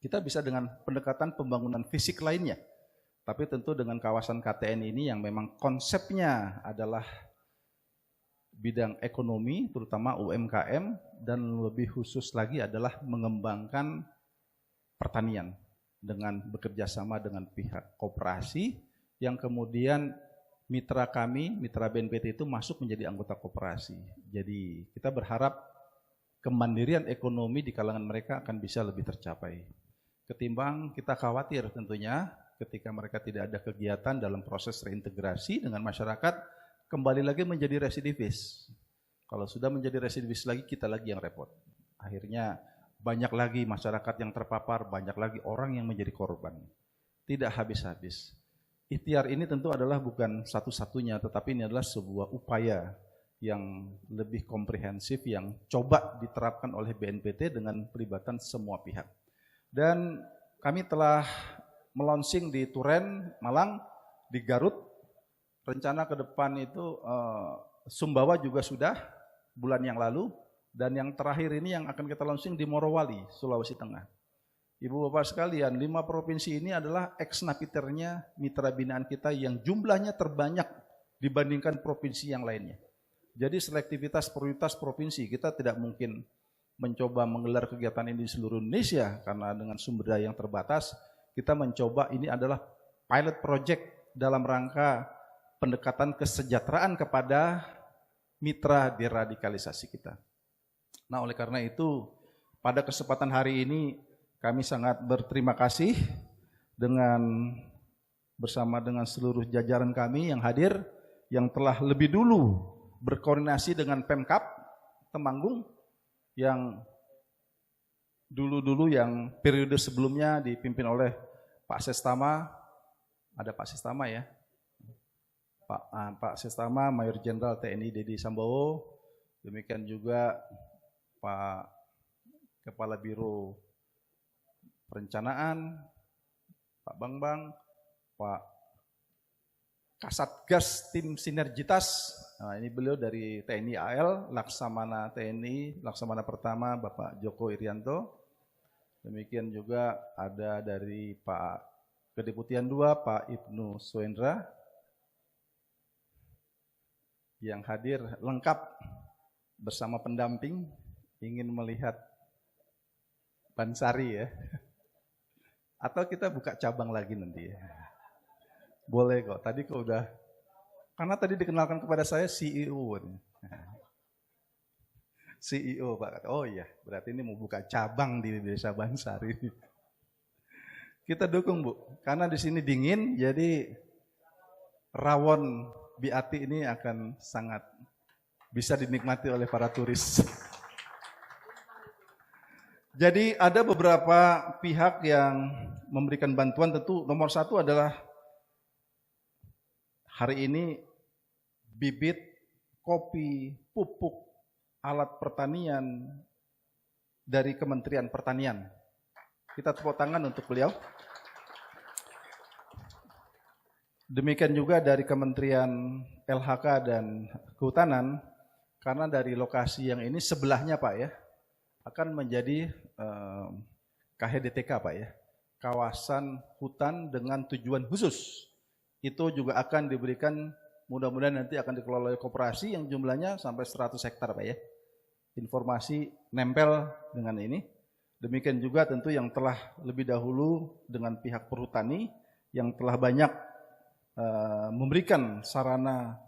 Kita bisa dengan pendekatan pembangunan fisik lainnya. Tapi tentu dengan kawasan KTN ini yang memang konsepnya adalah bidang ekonomi, terutama UMKM, dan lebih khusus lagi adalah mengembangkan pertanian. dengan bekerja sama dengan pihak koperasi yang kemudian mitra kami, mitra BNPT itu masuk menjadi anggota koperasi. Jadi kita berharap kemandirian ekonomi di kalangan mereka akan bisa lebih tercapai. Ketimbang kita khawatir tentunya ketika mereka tidak ada kegiatan dalam proses reintegrasi dengan masyarakat, kembali lagi menjadi residivis. Kalau sudah menjadi residivis lagi, kita lagi yang repot. Akhirnya banyak lagi masyarakat yang terpapar, banyak lagi orang yang menjadi korban. Tidak habis-habis. Ikhtiar ini tentu adalah bukan satu-satunya, tetapi ini adalah sebuah upaya yang lebih komprehensif yang coba diterapkan oleh BNPT dengan pelibatan semua pihak. Dan kami telah melonsing di Turen, Malang, di Garut. Rencana ke depan itu Sumbawa juga sudah bulan yang lalu. Dan yang terakhir ini yang akan kita launching di Morowali, Sulawesi Tengah. Ibu Bapak sekalian, 5 provinsi ini adalah ex-napiternya mitra binaan kita yang jumlahnya terbanyak dibandingkan provinsi yang lainnya. Jadi selektivitas prioritas provinsi, kita tidak mungkin mencoba menggelar kegiatan ini di seluruh Indonesia karena dengan sumber daya yang terbatas, kita mencoba ini adalah pilot project dalam rangka pendekatan kesejahteraan kepada mitra deradikalisasi kita. Nah, oleh karena itu, pada kesempatan hari ini kami sangat berterima kasih bersama dengan seluruh jajaran kami yang hadir, yang telah lebih dulu berkoordinasi dengan Pemkab Temanggung, yang dulu yang periode sebelumnya dipimpin oleh Pak Sestama, ada Pak Sestama ya, Pak Sestama, Mayor Jenderal TNI Dedi Sambowo, demikian juga Pak Kepala Biro Perencanaan, Pak Bambang, Pak Kasatgas Tim Sinergitas, nah ini beliau dari TNI AL, Laksamana TNI, Laksamana Pertama Bapak Joko Irianto, demikian juga ada dari Pak Kedeputian 2 Pak Ibnu Suendra, yang hadir lengkap bersama pendamping, ingin melihat Bansari ya, atau kita buka cabang lagi nanti ya. Boleh kok, tadi kok udah, karena tadi dikenalkan kepada saya CEO. CEO Pak, oh iya berarti ini mau buka cabang di Desa Bansari. Kita dukung Bu, karena di sini dingin, jadi rawon Biati ini akan sangat bisa dinikmati oleh para turis. Jadi ada beberapa pihak yang memberikan bantuan, tentu nomor 1 adalah hari ini bibit, kopi, pupuk, alat pertanian dari Kementerian Pertanian. Kita tepuk tangan untuk beliau. Demikian juga dari Kementerian LHK dan Kehutanan, karena dari lokasi yang ini sebelahnya Pak ya, akan menjadi KHDTK Pak ya, kawasan hutan dengan tujuan khusus. Itu juga akan diberikan, mudah-mudahan nanti akan dikelola oleh koperasi yang jumlahnya sampai 100 hektar Pak ya. Informasi nempel dengan ini. Demikian juga tentu yang telah lebih dahulu dengan pihak perhutani yang telah banyak memberikan sarana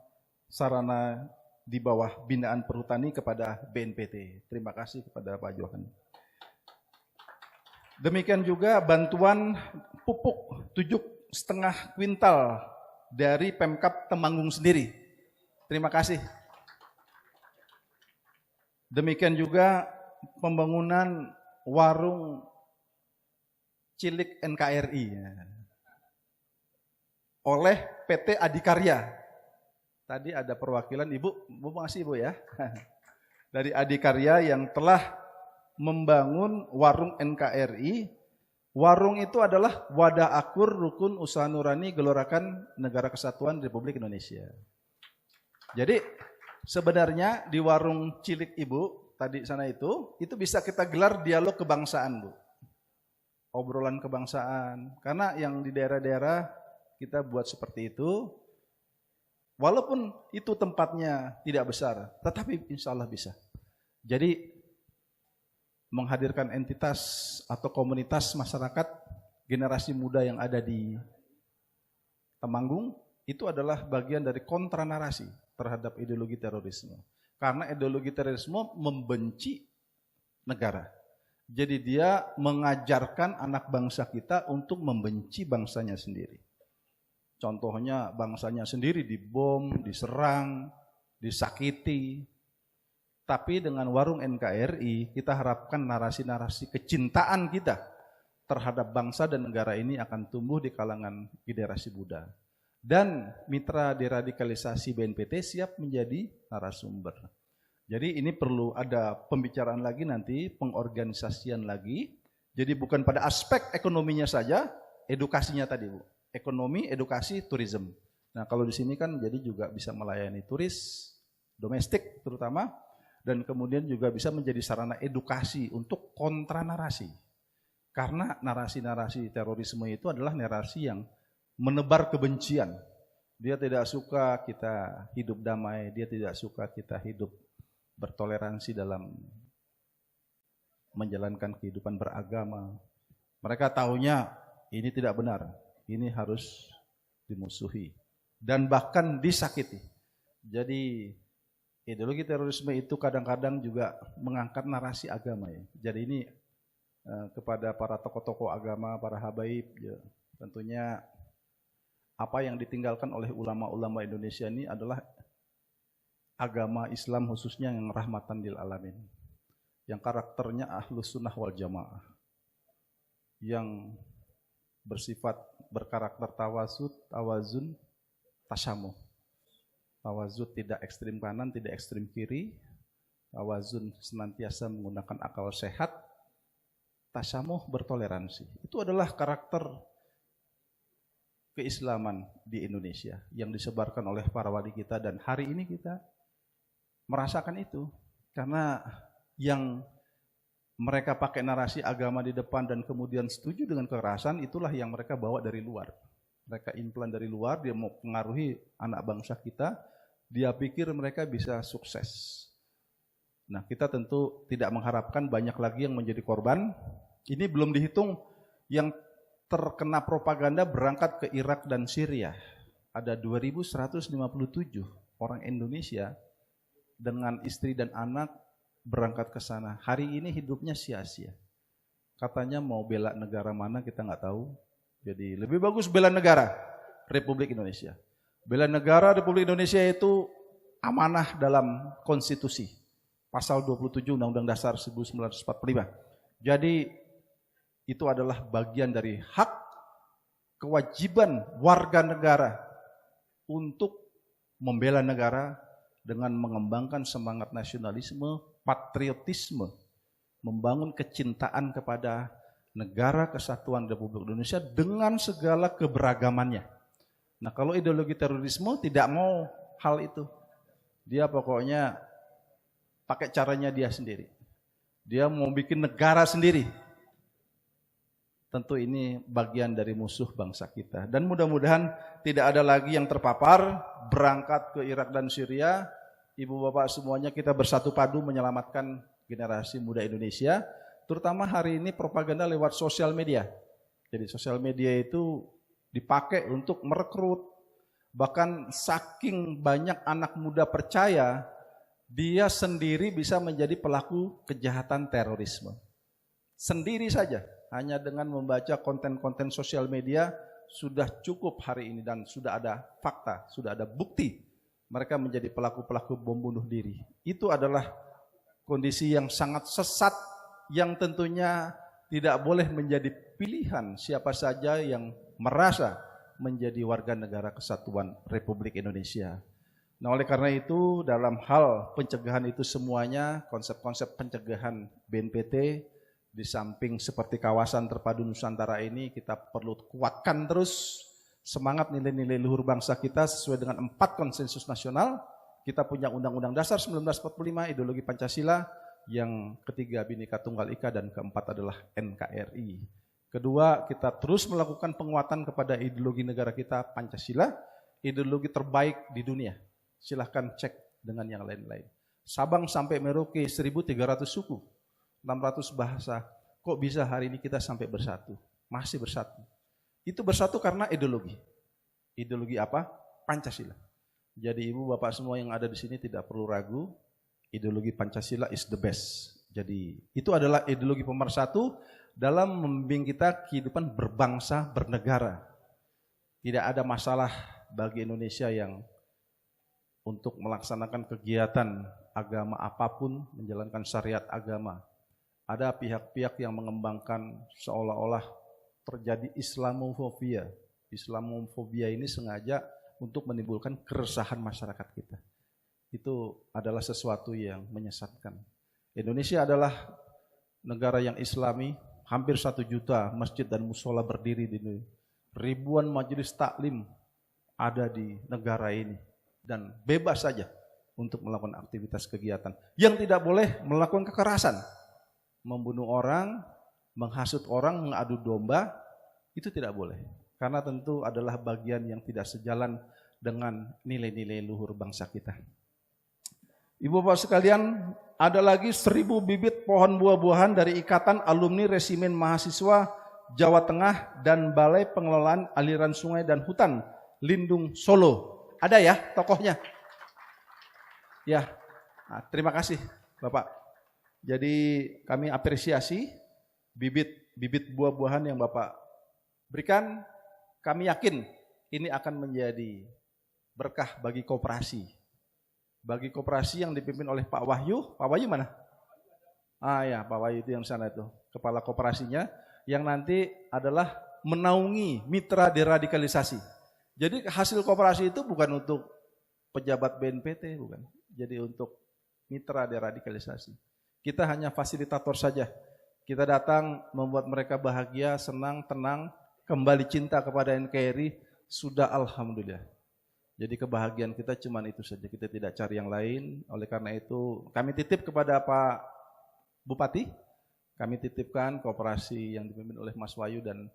di bawah binaan perhutani kepada BNPT. Terima kasih kepada Pak Johan. Demikian juga bantuan pupuk 7,5 kuintal dari Pemkab Temanggung sendiri. Terima kasih. Demikian juga pembangunan warung cilik NKRI oleh PT Adikarya. Tadi ada perwakilan Ibu makasih Ibu ya. Dari Adikarya yang telah membangun warung NKRI. Warung itu adalah wadah akur rukun usaha nurani gelorakan Negara Kesatuan Republik Indonesia. Jadi sebenarnya di warung cilik Ibu tadi sana itu bisa kita gelar dialog kebangsaan Bu. Obrolan kebangsaan. Karena yang di daerah-daerah kita buat seperti itu. Walaupun itu tempatnya tidak besar, tetapi insya Allah bisa. Jadi menghadirkan entitas atau komunitas masyarakat generasi muda yang ada di Temanggung itu adalah bagian dari kontra narasi terhadap ideologi terorisme. Karena ideologi terorisme membenci negara. Jadi dia mengajarkan anak bangsa kita untuk membenci bangsanya sendiri. Contohnya bangsanya sendiri dibom, diserang, disakiti. Tapi dengan warung NKRI kita harapkan narasi-narasi kecintaan kita terhadap bangsa dan negara ini akan tumbuh di kalangan generasi muda. Dan mitra deradikalisasi BNPT siap menjadi narasumber. Jadi ini perlu ada pembicaraan lagi nanti, pengorganisasian lagi. Jadi bukan pada aspek ekonominya saja, edukasinya tadi Bu. Ekonomi, edukasi, tourism. Nah kalau di sini kan jadi juga bisa melayani turis, domestik terutama, dan kemudian juga bisa menjadi sarana edukasi untuk kontra narasi. Karena narasi-narasi terorisme itu adalah narasi yang menebar kebencian. Dia tidak suka kita hidup damai, dia tidak suka kita hidup bertoleransi dalam menjalankan kehidupan beragama. Mereka tahunya ini tidak benar, ini harus dimusuhi dan bahkan disakiti. Jadi ideologi terorisme itu kadang-kadang juga mengangkat narasi agama ya. Jadi ini kepada para tokoh-tokoh agama, para habaib ya, tentunya apa yang ditinggalkan oleh ulama-ulama Indonesia ini adalah agama Islam khususnya yang rahmatan lil alamin. Yang karakternya ahlus sunnah wal jamaah. Yang bersifat berkarakter tawasud, tawazun, tasamuh. Tawazud tidak ekstrim kanan, tidak ekstrim kiri. Tawazun senantiasa menggunakan akal sehat. Tasamuh bertoleransi. Itu adalah karakter keislaman di Indonesia yang disebarkan oleh para wali kita dan hari ini kita merasakan itu. Karena yang mereka pakai narasi agama di depan dan kemudian setuju dengan kekerasan, itulah yang mereka bawa dari luar. Mereka implan dari luar, dia mau pengaruhi anak bangsa kita, dia pikir mereka bisa sukses. Nah kita tentu tidak mengharapkan banyak lagi yang menjadi korban. Ini belum dihitung yang terkena propaganda berangkat ke Irak dan Syria. Ada 2.157 orang Indonesia dengan istri dan anak berangkat ke sana. Hari ini hidupnya sia-sia. Katanya mau bela negara mana kita nggak tahu. Jadi lebih bagus bela negara Republik Indonesia. Bela negara Republik Indonesia itu amanah dalam konstitusi. Pasal 27 Undang-Undang Dasar 1945. Jadi itu adalah bagian dari hak kewajiban warga negara untuk membela negara dengan mengembangkan semangat nasionalisme, patriotisme, membangun kecintaan kepada negara kesatuan Republik Indonesia dengan segala keberagamannya. Nah kalau ideologi terorisme tidak mau hal itu. Dia pokoknya pakai caranya dia sendiri. Dia mau bikin negara sendiri. Tentu ini bagian dari musuh bangsa kita. Dan mudah-mudahan tidak ada lagi yang terpapar, berangkat ke Irak dan Syria. Ibu bapak semuanya kita bersatu padu menyelamatkan generasi muda Indonesia. Terutama hari ini propaganda lewat sosial media. Jadi sosial media itu dipakai untuk merekrut. Bahkan saking banyak anak muda percaya, dia sendiri bisa menjadi pelaku kejahatan terorisme. Sendiri saja. Hanya dengan membaca konten-konten sosial media sudah cukup hari ini dan sudah ada fakta, sudah ada bukti mereka menjadi pelaku-pelaku bom bunuh diri. Itu adalah kondisi yang sangat sesat yang tentunya tidak boleh menjadi pilihan siapa saja yang merasa menjadi warga negara kesatuan Republik Indonesia. Nah oleh karena itu dalam hal pencegahan itu semuanya konsep-konsep pencegahan BNPT di samping seperti kawasan terpadu Nusantara ini kita perlu kuatkan terus semangat nilai-nilai luhur bangsa kita sesuai dengan 4 konsensus nasional. Kita punya Undang-Undang Dasar 1945, ideologi Pancasila, yang ketiga Bhinneka Tunggal Ika dan keempat adalah NKRI. Kedua, kita terus melakukan penguatan kepada ideologi negara kita Pancasila, ideologi terbaik di dunia. Silahkan cek dengan yang lain-lain. Sabang sampai Merauke 1.300 suku. 600 bahasa, kok bisa hari ini kita sampai bersatu? masih bersatu. Itu bersatu karena ideologi. Ideologi apa? Pancasila. Jadi ibu bapak semua yang ada di sini tidak perlu ragu, ideologi Pancasila is the best. Jadi itu adalah ideologi pemersatu dalam membimbing kita kehidupan berbangsa, bernegara. Tidak ada masalah bagi Indonesia yang untuk melaksanakan kegiatan agama apapun, menjalankan syariat agama. Ada pihak-pihak yang mengembangkan seolah-olah terjadi Islamofobia. Islamofobia ini sengaja untuk menimbulkan keresahan masyarakat kita. Itu adalah sesuatu yang menyesatkan. Indonesia adalah negara yang Islami, hampir 1 juta masjid dan musola berdiri di Indonesia. Ribuan majelis taklim ada di negara ini dan bebas saja untuk melakukan aktivitas kegiatan. Yang tidak boleh melakukan kekerasan, membunuh orang, menghasut orang, mengadu domba, itu tidak boleh. Karena tentu adalah bagian yang tidak sejalan dengan nilai-nilai luhur bangsa kita. Ibu bapak sekalian, ada lagi 1000 bibit pohon buah-buahan dari Ikatan Alumni Resimen Mahasiswa Jawa Tengah dan Balai Pengelolaan Aliran Sungai dan Hutan Lindung Solo. Ada ya tokohnya? Ya, nah, terima kasih Bapak. Jadi kami apresiasi bibit buah-buahan yang Bapak berikan. Kami yakin ini akan menjadi berkah bagi koperasi. Bagi koperasi yang dipimpin oleh Pak Wahyu. Pak Wahyu mana? Ah ya, Pak Wahyu itu yang sana itu. Kepala koperasinya yang nanti adalah menaungi mitra deradikalisasi. Jadi hasil koperasi itu bukan untuk pejabat BNPT, bukan. Jadi untuk mitra deradikalisasi. Kita hanya fasilitator saja. Kita datang membuat mereka bahagia, senang, tenang, kembali cinta kepada NKRI, sudah alhamdulillah. Jadi kebahagiaan kita cuma itu saja, kita tidak cari yang lain. Oleh karena itu kami titip kepada Pak Bupati, kami titipkan koperasi yang dipimpin oleh Mas Wahyu dan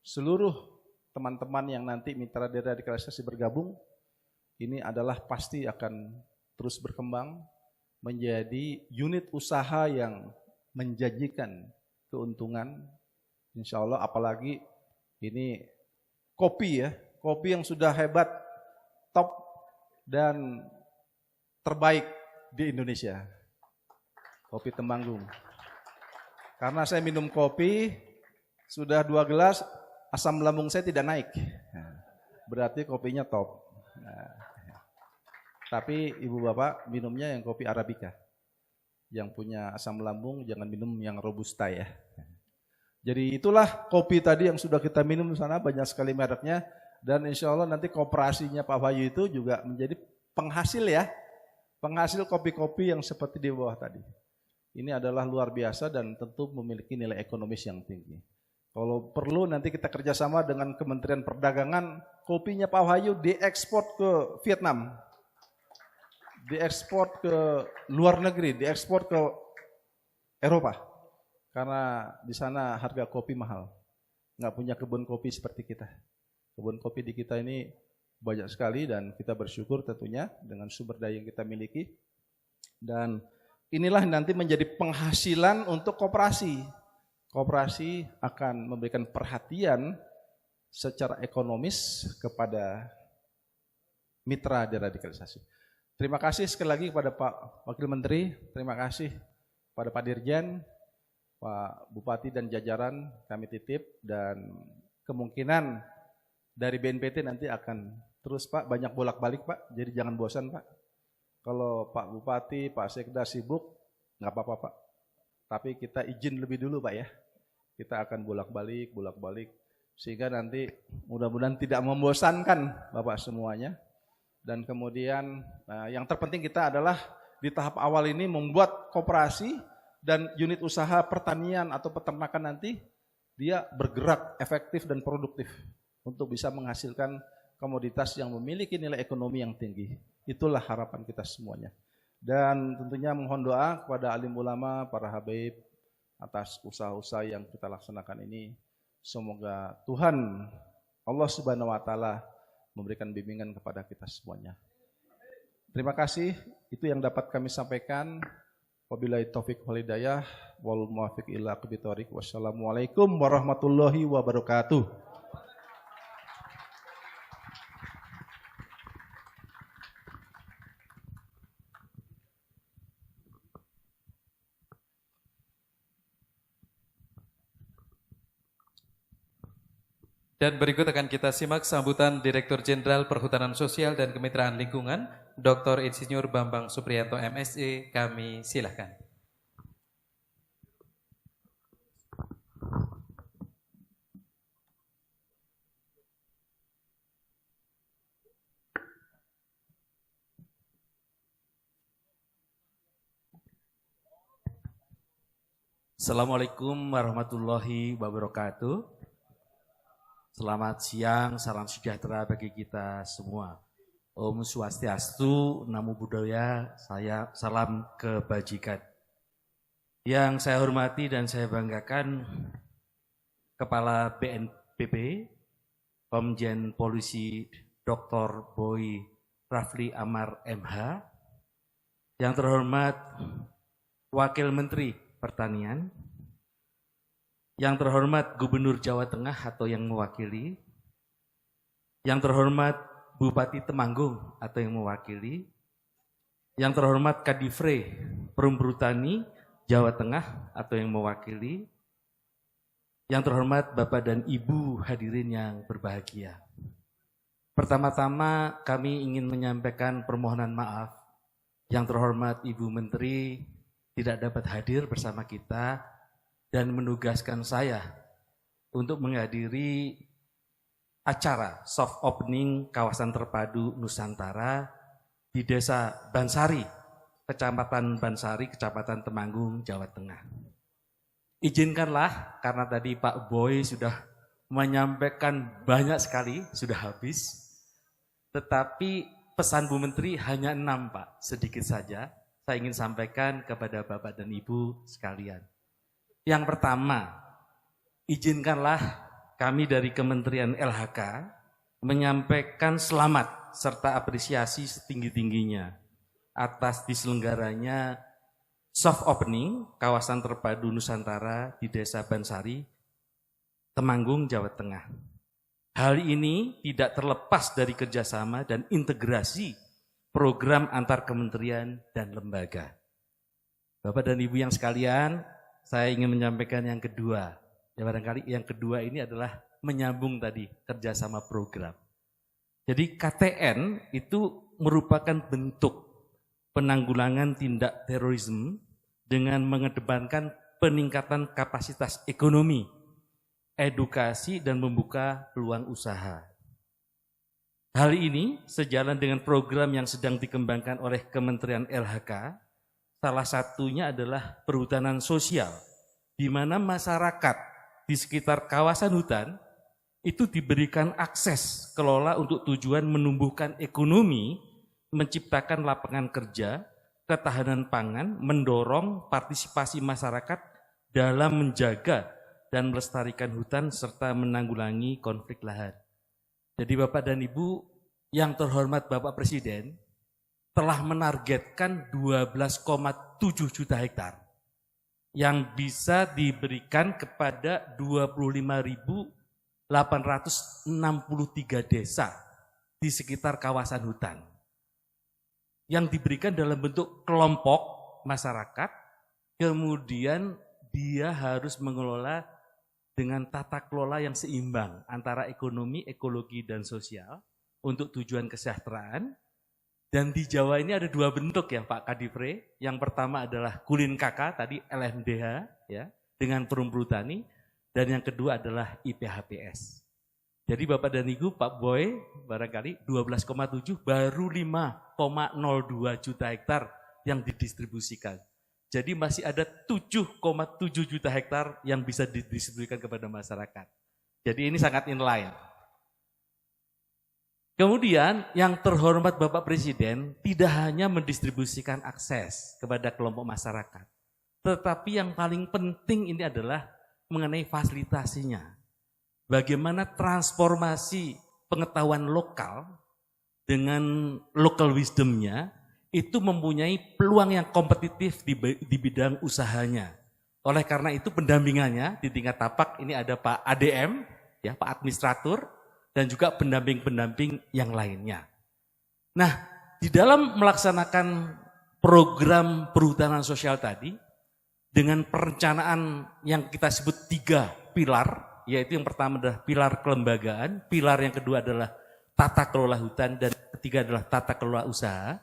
seluruh teman-teman yang nanti mitra deradikalisasi bergabung, ini adalah pasti akan terus berkembang menjadi unit usaha yang menjanjikan keuntungan, insya Allah. Apalagi ini kopi ya, kopi yang sudah hebat, top dan terbaik di Indonesia, kopi Temanggung. Karena saya minum kopi sudah 2 gelas, asam lambung saya tidak naik, berarti kopinya top. Nah, tapi ibu bapak minumnya yang kopi Arabica, yang punya asam lambung jangan minum yang Robusta ya. Jadi itulah kopi tadi yang sudah kita minum di sana, banyak sekali mereknya. Dan insya Allah nanti kooperasinya Pak Wahyu itu juga menjadi penghasil ya, penghasil kopi-kopi yang seperti di bawah tadi. Ini adalah luar biasa dan tentu memiliki nilai ekonomis yang tinggi. Kalau perlu nanti kita kerjasama dengan Kementerian Perdagangan, kopinya Pak Wahyu diekspor ke Vietnam, diekspor ke luar negeri, diekspor ke Eropa. Karena di sana harga kopi mahal, nggak punya kebun kopi seperti kita. Kebun kopi di kita ini banyak sekali dan kita bersyukur tentunya dengan sumber daya yang kita miliki. Dan inilah nanti menjadi penghasilan untuk koperasi. Koperasi akan memberikan perhatian secara ekonomis kepada mitra deradikalisasi. Terima kasih sekali lagi kepada Pak Wakil Menteri, terima kasih kepada Pak Dirjen, Pak Bupati dan jajaran kami titip, dan kemungkinan dari BNPT nanti akan terus Pak, banyak bolak-balik Pak, jadi jangan bosan Pak. Kalau Pak Bupati, Pak Sekda sibuk, nggak apa-apa Pak. Tapi kita izin lebih dulu Pak ya. Kita akan bolak-balik, sehingga nanti mudah-mudahan tidak membosankan Bapak semuanya. Dan kemudian yang terpenting kita adalah di tahap awal ini membuat koperasi dan unit usaha pertanian atau peternakan nanti dia bergerak efektif dan produktif untuk bisa menghasilkan komoditas yang memiliki nilai ekonomi yang tinggi. Itulah harapan kita semuanya. Dan tentunya mohon doa kepada alim ulama, para habaib atas usaha-usaha yang kita laksanakan ini. Semoga Tuhan Allah Subhanahu wa taala memberikan bimbingan kepada kita semuanya. Terima kasih, itu yang dapat kami sampaikan. Wabillahi taufiq wal hidayah wal muwaffiq ila aqwamit thoriq. Wassalamualaikum warahmatullahi wabarakatuh. Dan berikut akan kita simak sambutan Direktur Jenderal Perhutanan Sosial dan Kemitraan Lingkungan, Dr. Insinyur Bambang Supriyanto MSc. Kami silahkan. Assalamualaikum warahmatullahi wabarakatuh. Selamat siang, salam sejahtera bagi kita semua. Om Swastiastu, Namo Buddhaya, salam kebajikan. Yang saya hormati dan saya banggakan Kepala BNPB, Komjen Polisi Dr. Boy Rafli Amar MH, yang terhormat Wakil Menteri Pertanian, yang terhormat Gubernur Jawa Tengah atau yang mewakili, yang terhormat Bupati Temanggung atau yang mewakili, yang terhormat Kadifre Perumperutani Jawa Tengah atau yang mewakili, yang terhormat Bapak dan Ibu hadirin yang berbahagia. Pertama-tama kami ingin menyampaikan permohonan maaf. Yang terhormat Ibu Menteri tidak dapat hadir bersama kita dan menugaskan saya untuk menghadiri acara soft opening kawasan terpadu Nusantara di Desa Bansari, Kecamatan Bansari, Kecamatan Temanggung, Jawa Tengah. Izinkanlah, karena tadi Pak Boy sudah menyampaikan banyak sekali, sudah habis, tetapi pesan Bu Menteri hanya 6 Pak, sedikit saja. Saya ingin sampaikan kepada Bapak dan Ibu sekalian. Yang pertama, izinkanlah kami dari Kementerian LHK menyampaikan selamat serta apresiasi setinggi-tingginya atas diselenggaranya soft opening kawasan terpadu Nusantara di Desa Bansari, Temanggung, Jawa Tengah. Hal ini tidak terlepas dari kerjasama dan integrasi program antar kementerian dan lembaga. Bapak dan Ibu yang sekalian, saya ingin menyampaikan yang kedua. Ya barangkali yang kedua ini adalah menyambung tadi kerjasama program. Jadi KTN itu merupakan bentuk penanggulangan tindak terorisme dengan mengedepankan peningkatan kapasitas ekonomi, edukasi, dan membuka peluang usaha. Hal ini sejalan dengan program yang sedang dikembangkan oleh Kementerian LHK. Salah satunya adalah perhutanan sosial, di mana masyarakat di sekitar kawasan hutan itu diberikan akses kelola untuk tujuan menumbuhkan ekonomi, menciptakan lapangan kerja, ketahanan pangan, mendorong partisipasi masyarakat dalam menjaga dan melestarikan hutan serta menanggulangi konflik lahan. Jadi Bapak dan Ibu yang terhormat Bapak Presiden telah menargetkan 12,7 juta hektar yang bisa diberikan kepada 25.863 desa di sekitar kawasan hutan. Yang diberikan dalam bentuk kelompok masyarakat, kemudian dia harus mengelola dengan tata kelola yang seimbang antara ekonomi, ekologi, dan sosial untuk tujuan kesejahteraan. Dan di Jawa ini ada 2 bentuk ya Pak Kadifre. Yang pertama adalah Kulin KK, tadi LMDH ya, dengan Perumperutani. Dan yang kedua adalah IPHPS. Jadi Bapak dan Ibu, Pak Boy barangkali 12,7 baru 5,02 juta hektar yang didistribusikan. Jadi masih ada 7,7 juta hektar yang bisa didistribusikan kepada masyarakat. Jadi ini sangat inline. Kemudian yang terhormat Bapak Presiden tidak hanya mendistribusikan akses kepada kelompok masyarakat, tetapi yang paling penting ini adalah mengenai fasilitasinya. Bagaimana transformasi pengetahuan lokal dengan local wisdom-nya itu mempunyai peluang yang kompetitif di bidang usahanya. Oleh karena itu pendampingannya di tingkat tapak ini ada Pak ADM, ya Pak Administrator, dan juga pendamping-pendamping yang lainnya. Nah, di dalam melaksanakan program perhutanan sosial tadi, dengan perencanaan yang kita sebut 3 pilar, yaitu yang pertama adalah pilar kelembagaan, pilar yang kedua adalah tata kelola hutan, dan ketiga adalah tata kelola usaha.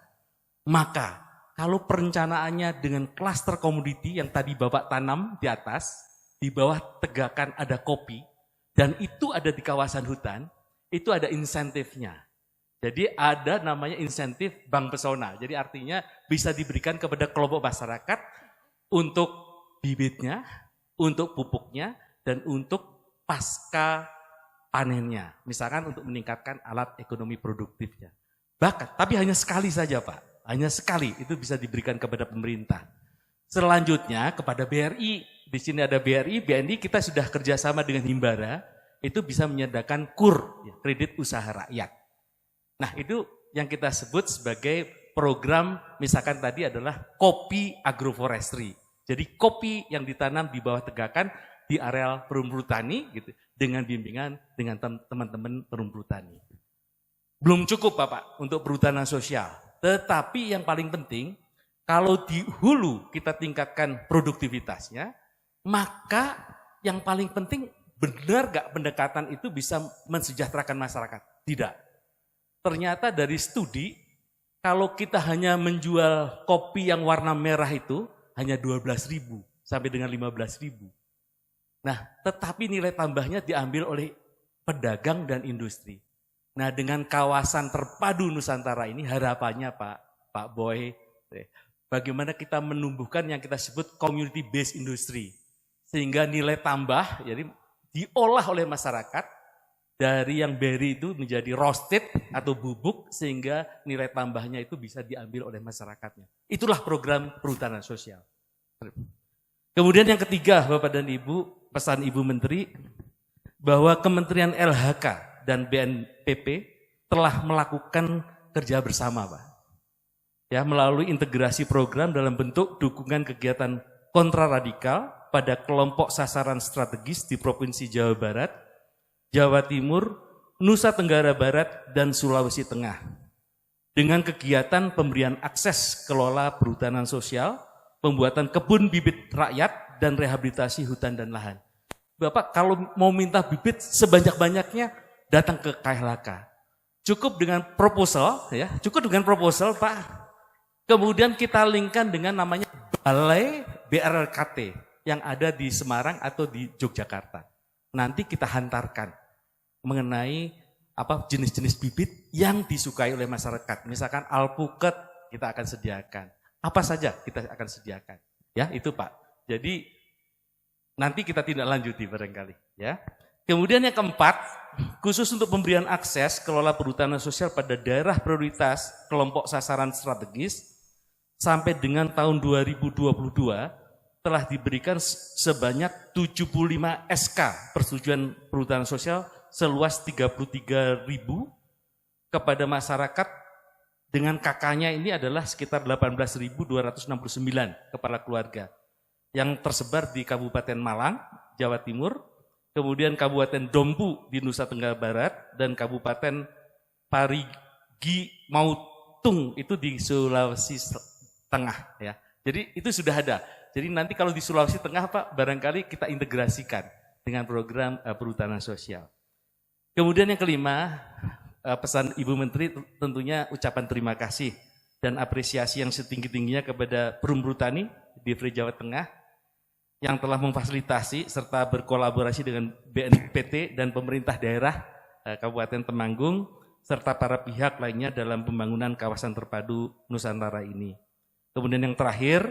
Maka kalau perencanaannya dengan klaster komoditi yang tadi Bapak tanam di atas, di bawah tegakkan ada kopi, dan itu ada di kawasan hutan, itu ada insentifnya. Jadi ada namanya insentif Bank Pesona. Jadi artinya bisa diberikan kepada kelompok masyarakat untuk bibitnya, untuk pupuknya, dan untuk pasca panennya. Misalkan untuk meningkatkan alat ekonomi produktifnya. Bahkan, tapi hanya sekali saja Pak. Hanya sekali itu bisa diberikan kepada pemerintah. Selanjutnya kepada BRI. Di sini ada BRI, BNI kita sudah kerjasama dengan Himbara. Itu bisa menyediakan KUR, kredit usaha rakyat. Nah itu yang kita sebut sebagai program, misalkan tadi adalah kopi agroforestry. Jadi kopi yang ditanam di bawah tegakan di areal perumbu tani gitu, dengan bimbingan dengan teman-teman perumbu tani. Belum cukup Bapak untuk perhutanan sosial, tetapi yang paling penting kalau di hulu kita tingkatkan produktivitasnya, maka yang paling penting benar gak pendekatan itu bisa mensejahterakan masyarakat? Tidak. Ternyata dari studi, kalau kita hanya menjual kopi yang warna merah itu hanya 12.000 sampai dengan 15.000. Nah, tetapi nilai tambahnya diambil oleh pedagang dan industri. Nah, dengan kawasan terpadu Nusantara ini harapannya Pak Boy, bagaimana kita menumbuhkan yang kita sebut community based industry. Sehingga nilai tambah jadi diolah oleh masyarakat. Dari yang berry itu menjadi roasted atau bubuk sehingga nilai tambahnya itu bisa diambil oleh masyarakatnya. Itulah program perhutanan sosial. Kemudian yang ketiga Bapak dan Ibu, pesan Ibu Menteri bahwa Kementerian LHK dan BNPP telah melakukan kerja bersama Pak. Ya, melalui integrasi program dalam bentuk dukungan kegiatan kontraradikal pada kelompok sasaran strategis di Provinsi Jawa Barat, Jawa Timur, Nusa Tenggara Barat, dan Sulawesi Tengah. Dengan kegiatan pemberian akses kelola perhutanan sosial, pembuatan kebun bibit rakyat, dan rehabilitasi hutan dan lahan. Bapak kalau mau minta bibit sebanyak-banyaknya, datang ke KLHK. Cukup dengan proposal, ya, cukup dengan proposal Pak. Kemudian kita linkkan dengan namanya Balai BRKT yang ada di Semarang atau di Yogyakarta. Nanti kita hantarkan mengenai apa jenis-jenis bibit yang disukai oleh masyarakat. Misalkan alpukat kita akan sediakan. Apa saja kita akan sediakan. Ya, itu Pak. Jadi nanti kita tidak lanjuti barangkali, ya. Kemudian yang keempat, khusus untuk pemberian akses kelola perhutanan sosial pada daerah prioritas kelompok sasaran strategis sampai dengan tahun 2022 telah diberikan sebanyak 75 SK persetujuan perhutanan sosial seluas 33.000 kepada masyarakat dengan KK-nya ini adalah sekitar 18.269 kepala keluarga yang tersebar di Kabupaten Malang, Jawa Timur, kemudian Kabupaten Dompu di Nusa Tenggara Barat, dan Kabupaten Parigi Mautung itu di Sulawesi Tengah. Ya. Jadi itu sudah ada. Jadi nanti kalau di Sulawesi Tengah Pak, barangkali kita integrasikan dengan program perhutanan sosial. Kemudian yang kelima, pesan Ibu Menteri tentunya ucapan terima kasih dan apresiasi yang setinggi-tingginya kepada perumbu tani di Jawa Tengah yang telah memfasilitasi serta berkolaborasi dengan BNPT dan pemerintah daerah Kabupaten Temanggung serta para pihak lainnya dalam pembangunan kawasan terpadu Nusantara ini. Kemudian yang terakhir,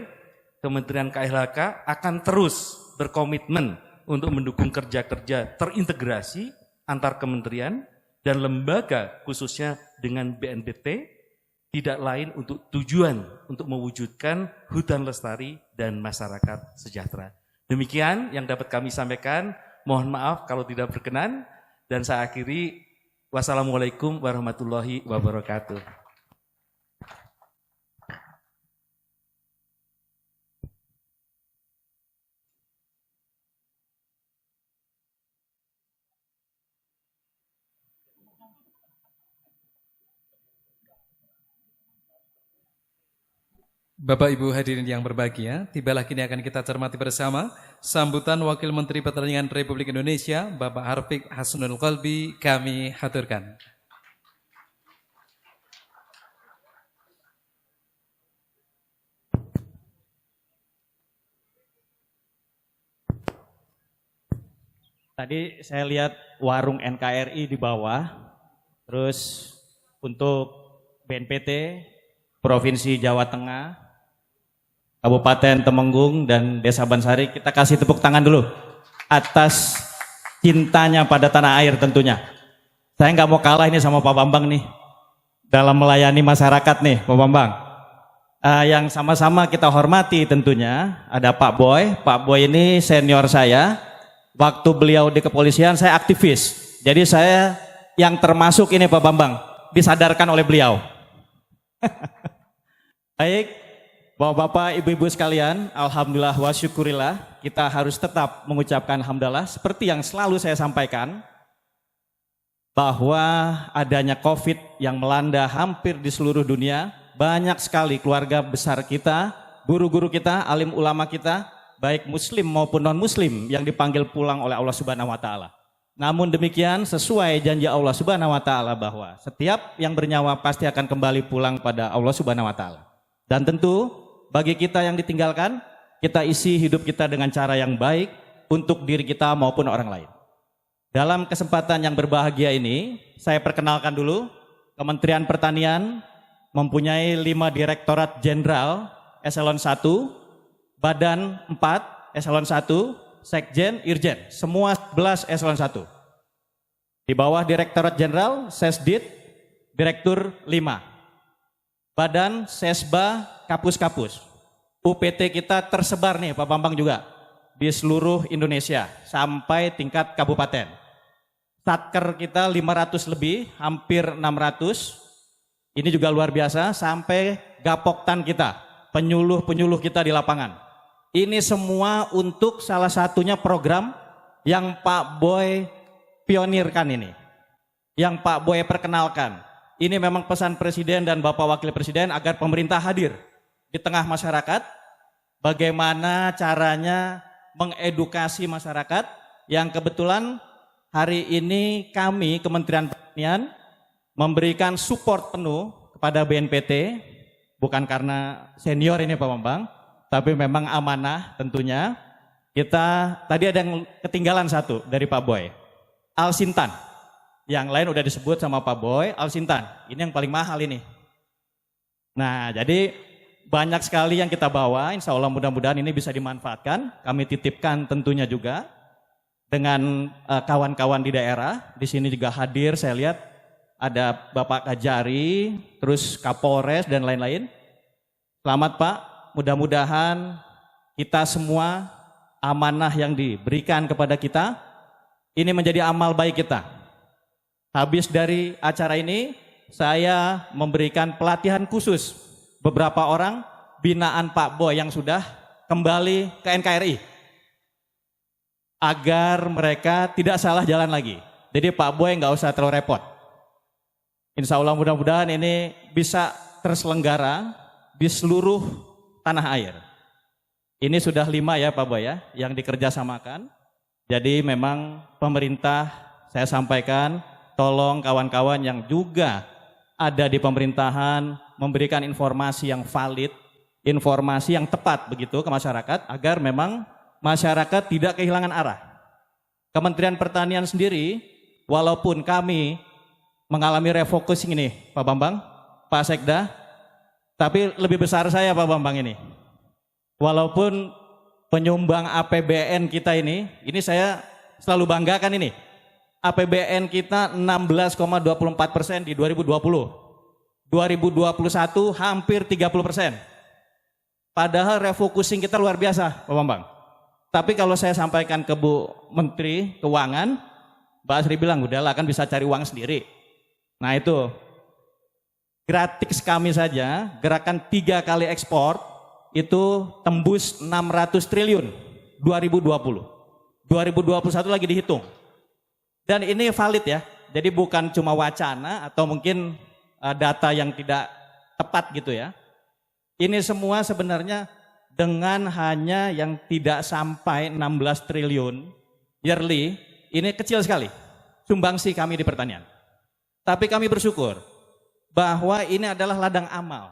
Kementerian KLHK akan terus berkomitmen untuk mendukung kerja-kerja terintegrasi antar kementerian dan lembaga khususnya dengan BNPT tidak lain untuk tujuan untuk mewujudkan hutan lestari dan masyarakat sejahtera. Demikian yang dapat kami sampaikan. Mohon maaf kalau tidak berkenan dan saya akhiri. Wassalamualaikum warahmatullahi wabarakatuh. Bapak Ibu hadirin yang berbahagia, tibalah kini akan kita cermati bersama sambutan Wakil Menteri Pertanian Republik Indonesia, Bapak Harfiq Hasnul Qalbi, kami haturkan. Tadi saya lihat warung NKRI di bawah, terus untuk BNPT, Provinsi Jawa Tengah, Kabupaten Temenggung, dan Desa Bansari, kita kasih tepuk tangan dulu atas cintanya pada tanah air tentunya. Saya nggak mau kalah ini sama Pak Bambang nih, dalam melayani masyarakat nih Pak Bambang. Yang sama-sama kita hormati tentunya, ada Pak Boy. Pak Boy ini senior saya. Waktu beliau di kepolisian saya aktivis, jadi saya yang termasuk ini Pak Bambang, disadarkan oleh beliau. Baik, Bapak-bapak, Ibu-ibu sekalian, alhamdulillah wa syukurillah, kita harus tetap mengucapkan alhamdulillah seperti yang selalu saya sampaikan, bahwa adanya COVID yang melanda hampir di seluruh dunia, banyak sekali keluarga besar kita, guru-guru kita, alim ulama kita, baik muslim maupun non-muslim yang dipanggil pulang oleh Allah Subhanahu wa taala. Namun demikian sesuai janji Allah Subhanahu wa taala bahwa setiap yang bernyawa pasti akan kembali pulang pada Allah Subhanahu wa taala. Dan tentu bagi kita yang ditinggalkan, kita isi hidup kita dengan cara yang baik untuk diri kita maupun orang lain. Dalam kesempatan yang berbahagia ini, saya perkenalkan dulu, Kementerian Pertanian mempunyai 5 Direktorat Jenderal Eselon 1, Badan 4, Eselon 1, Sekjen, Irjen, semua 11 Eselon 1. Di bawah Direktorat Jenderal, Sesdit, Direktur 5. Badan, Sesba, Kapus-Kapus. UPT kita tersebar nih Pak Bambang juga, di seluruh Indonesia, sampai tingkat kabupaten. Satker kita 500 lebih, hampir 600. Ini juga luar biasa, sampai Gapoktan kita, penyuluh-penyuluh kita di lapangan. Ini semua untuk salah satunya program yang Pak Boy pionirkan ini. Yang Pak Boy perkenalkan. Ini memang pesan Presiden dan Bapak Wakil Presiden agar pemerintah hadir di tengah masyarakat. Bagaimana caranya mengedukasi masyarakat yang kebetulan hari ini kami Kementerian Pertanian memberikan support penuh kepada BNPT. Bukan karena senior ini Pak Bambang, tapi memang amanah tentunya. Kita tadi ada yang ketinggalan satu dari Pak Boy, Alsintan. Yang lain udah disebut sama Pak Boy, Alsintan. Ini yang paling mahal ini. Nah, jadi banyak sekali yang kita bawa, insya Allah mudah-mudahan ini bisa dimanfaatkan. Kami titipkan tentunya juga dengan kawan-kawan di daerah. Di sini juga hadir, saya lihat ada Bapak Kajari, terus Kapolres dan lain-lain. Selamat Pak. Mudah-mudahan kita semua amanah yang diberikan kepada kita ini menjadi amal baik kita. Habis dari acara ini saya memberikan pelatihan khusus beberapa orang binaan Pak Boy yang sudah kembali ke NKRI agar mereka tidak salah jalan lagi. Jadi Pak Boy nggak usah terlalu repot. Insya Allah mudah-mudahan ini bisa terselenggara di seluruh tanah air. Ini sudah 5 ya Pak Boy ya, yang dikerjasamakan. Jadi memang pemerintah, saya sampaikan, tolong kawan-kawan yang juga ada di pemerintahan memberikan informasi yang valid, informasi yang tepat begitu ke masyarakat, agar memang masyarakat tidak kehilangan arah. Kementerian Pertanian sendiri, walaupun kami mengalami refocusing ini Pak Bambang, Pak Sekda, tapi lebih besar saya Pak Bambang ini. Walaupun penyumbang APBN kita ini saya selalu banggakan ini. APBN kita 16,24% di 2020. 2021 hampir 30%. Padahal refocusing kita luar biasa Pak Bambang. Tapi kalau saya sampaikan ke Bu Menteri Keuangan, Mbak Asri bilang udahlah kan bisa cari uang sendiri. Nah itu gratis kami saja, gerakan 3 kali ekspor itu tembus 600 triliun 2020. 2021 lagi dihitung. Dan ini valid ya, jadi bukan cuma wacana atau mungkin data yang tidak tepat gitu ya. Ini semua sebenarnya dengan hanya yang tidak sampai 16 triliun yearly, ini kecil sekali sumbangsi kami di pertanian. Tapi kami bersyukur bahwa ini adalah ladang amal.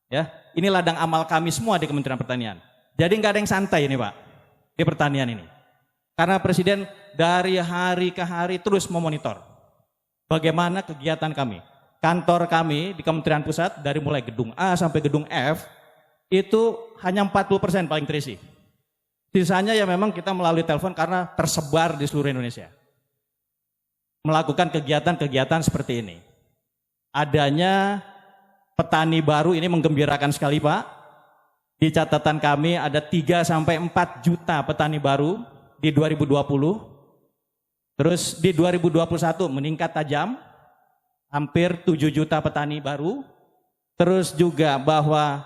Ya, ini ladang amal kami semua di Kementerian Pertanian. Jadi nggak ada yang santai ini Pak, di pertanian ini. Karena Presiden dari hari ke hari terus memonitor bagaimana kegiatan kami. Kantor kami di Kementerian Pusat dari mulai gedung A sampai gedung F itu hanya 40% paling terisi. Sisanya ya memang kita melalui telepon karena tersebar di seluruh Indonesia. Melakukan kegiatan-kegiatan seperti ini. Adanya petani baru ini menggembirakan sekali Pak. Di catatan kami ada 3 sampai 4 juta petani baru di 2020. Terus di 2021 meningkat tajam, hampir 7 juta petani baru. Terus juga bahwa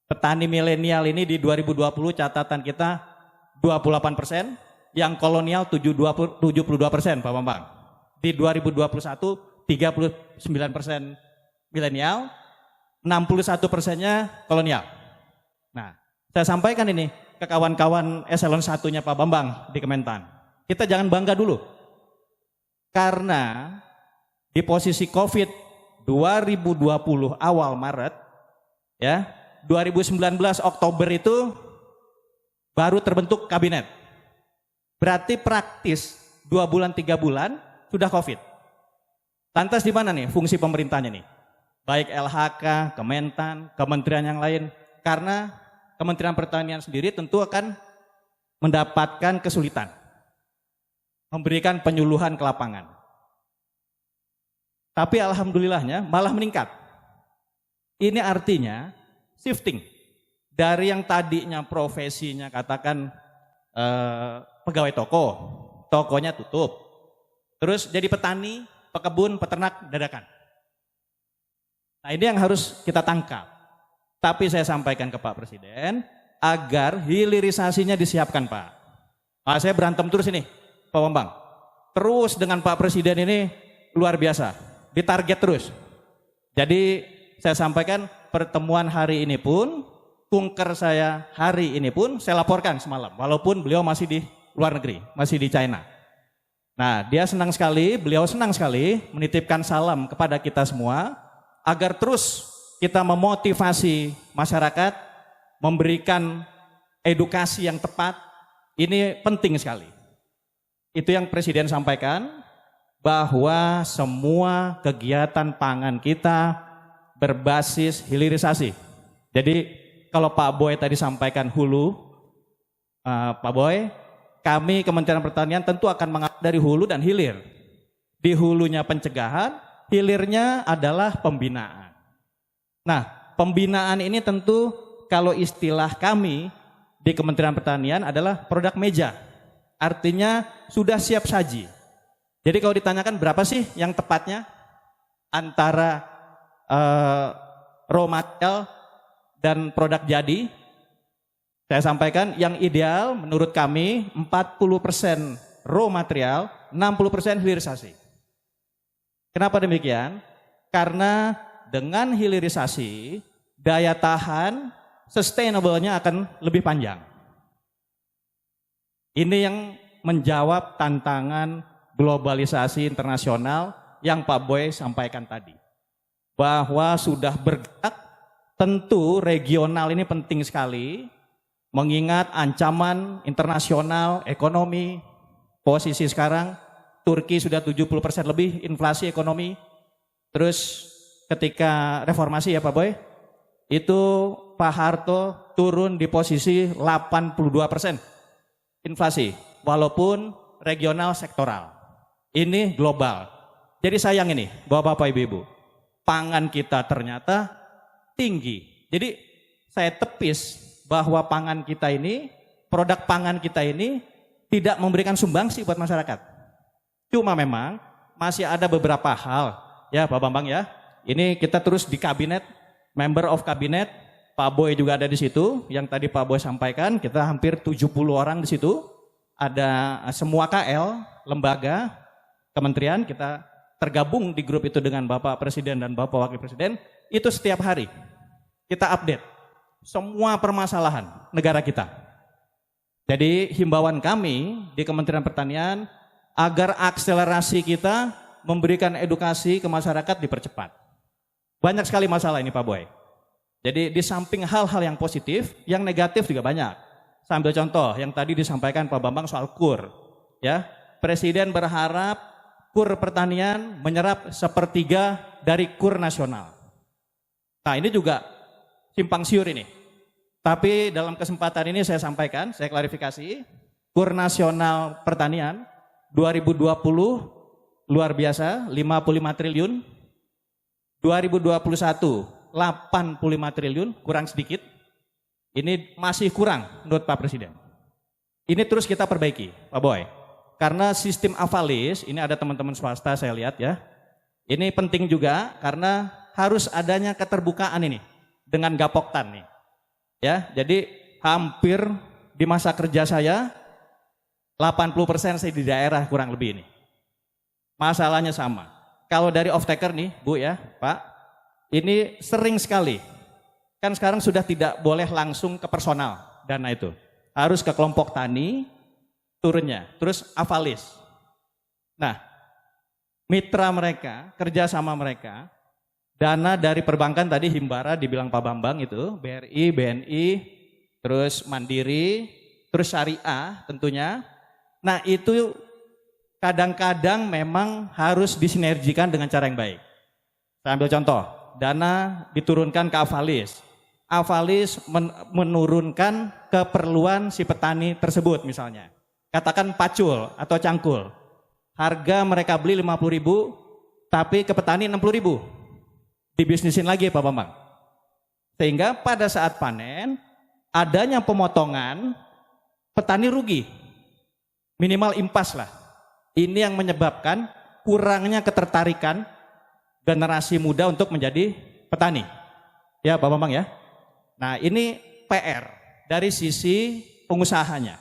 petani milenial ini di 2020 catatan kita 28%, yang kolonial 72% Pak Bambang. Di 2021 39% milenial, 61%-nya kolonial. Nah, saya sampaikan ini ke kawan-kawan eselon 1-nya Pak Bambang di Kementan. Kita jangan bangga dulu. Karena di posisi Covid 2020 awal Maret, ya, 2019 Oktober itu baru terbentuk kabinet. Berarti praktis 2 bulan 3 bulan sudah Covid. Lantas di mana nih fungsi pemerintahnya nih? Baik LHK, Kementan, kementerian yang lain. Karena Kementerian Pertanian sendiri tentu akan mendapatkan kesulitan. Memberikan penyuluhan ke lapangan. Tapi alhamdulillahnya malah meningkat. Ini artinya shifting. Dari yang tadinya profesinya katakan pegawai toko, tokonya tutup. Terus jadi petani, pekebun, peternak, dadakan. Nah ini yang harus kita tangkap. Tapi saya sampaikan ke Pak Presiden agar hilirisasinya disiapkan Pak. Nah, saya berantem terus ini Pak Bambang. Terus dengan Pak Presiden ini luar biasa. Ditarget terus. Jadi saya sampaikan pertemuan hari ini pun, kunker saya hari ini pun saya laporkan semalam. Walaupun beliau masih di luar negeri, masih di China. Nah dia senang sekali, beliau senang sekali menitipkan salam kepada kita semua. Agar terus kita memotivasi masyarakat, memberikan edukasi yang tepat, ini penting sekali. Itu yang Presiden sampaikan, bahwa semua kegiatan pangan kita berbasis hilirisasi. Jadi kalau Pak Boy tadi sampaikan hulu, Pak Boy, kami Kementerian Pertanian tentu akan mengambil dari hulu dan hilir. Di hulunya pencegahan, hilirnya adalah pembinaan. Nah, pembinaan ini tentu kalau istilah kami di Kementerian Pertanian adalah produk meja. Artinya sudah siap saji. Jadi kalau ditanyakan berapa sih yang tepatnya antara raw material dan produk jadi, saya sampaikan yang ideal menurut kami 40% raw material, 60% hilirisasi. Kenapa demikian? Karena dengan hilirisasi, daya tahan sustainable-nya akan lebih panjang. Ini yang menjawab tantangan globalisasi internasional yang Pak Boy sampaikan tadi. Bahwa sudah bergerak, tentu regional ini penting sekali, mengingat ancaman internasional, ekonomi, posisi sekarang, Turki sudah 70% lebih inflasi ekonomi, terus ketika reformasi ya Pak Boy, itu Pak Harto turun di posisi 82% inflasi, walaupun regional sektoral. Ini global. Jadi sayang ini, Bapak-Bapak Ibu-Ibu, pangan kita ternyata tinggi. Jadi saya tepis bahwa pangan kita ini, produk pangan kita ini tidak memberikan sumbangsi buat masyarakat. Cuma memang masih ada beberapa hal, ya Pak Bambang ya. Ini kita terus di kabinet, member of kabinet, Pak Boy juga ada di situ. Yang tadi Pak Boy sampaikan, kita hampir 70 orang di situ. Ada semua KL, lembaga, kementerian, kita tergabung di grup itu dengan Bapak Presiden dan Bapak Wakil Presiden. Itu setiap hari kita update semua permasalahan negara kita. Jadi himbauan kami di Kementerian Pertanian agar akselerasi kita memberikan edukasi ke masyarakat dipercepat. Banyak sekali masalah ini Pak Boy. Jadi di samping hal-hal yang positif, yang negatif juga banyak. Saya ambil contoh yang tadi disampaikan Pak Bambang soal KUR. Ya, Presiden berharap KUR pertanian menyerap 1/3 dari KUR nasional. Nah ini juga simpang siur ini. Tapi dalam kesempatan ini saya sampaikan, saya klarifikasi, KUR nasional pertanian 2020 luar biasa 55 triliun, 2021 85 triliun, kurang sedikit. Ini masih kurang menurut Pak Presiden. Ini terus kita perbaiki, Pak Boy. Karena sistem Avalis, ini ada teman-teman swasta saya lihat ya. Ini penting juga karena harus adanya keterbukaan ini dengan Gapoktan nih. Ya, jadi hampir di masa kerja saya 80% saya di daerah kurang lebih ini. Masalahnya sama. Kalau dari off taker nih, Bu ya, Pak, ini sering sekali. Kan sekarang sudah tidak boleh langsung ke personal dana itu. Harus ke kelompok tani turunnya, terus Avalis. Nah, mitra mereka, kerja sama mereka, dana dari perbankan tadi Himbara dibilang Pak Bambang itu, BRI, BNI, terus Mandiri, terus Syariah tentunya. Nah itu kadang-kadang memang harus disinergikan dengan cara yang baik. Saya ambil contoh, dana diturunkan ke Avalis. Avalis menurunkan keperluan si petani tersebut misalnya. Katakan pacul atau cangkul. Harga mereka beli 50.000, tapi ke petani 60.000. Dibisnisin lagi Pak Bambang. Sehingga pada saat panen, adanya pemotongan, petani rugi. Minimal impas lah. Ini yang menyebabkan kurangnya ketertarikan generasi muda untuk menjadi petani. Ya Pak Bambang ya. Nah ini PR dari sisi pengusahanya.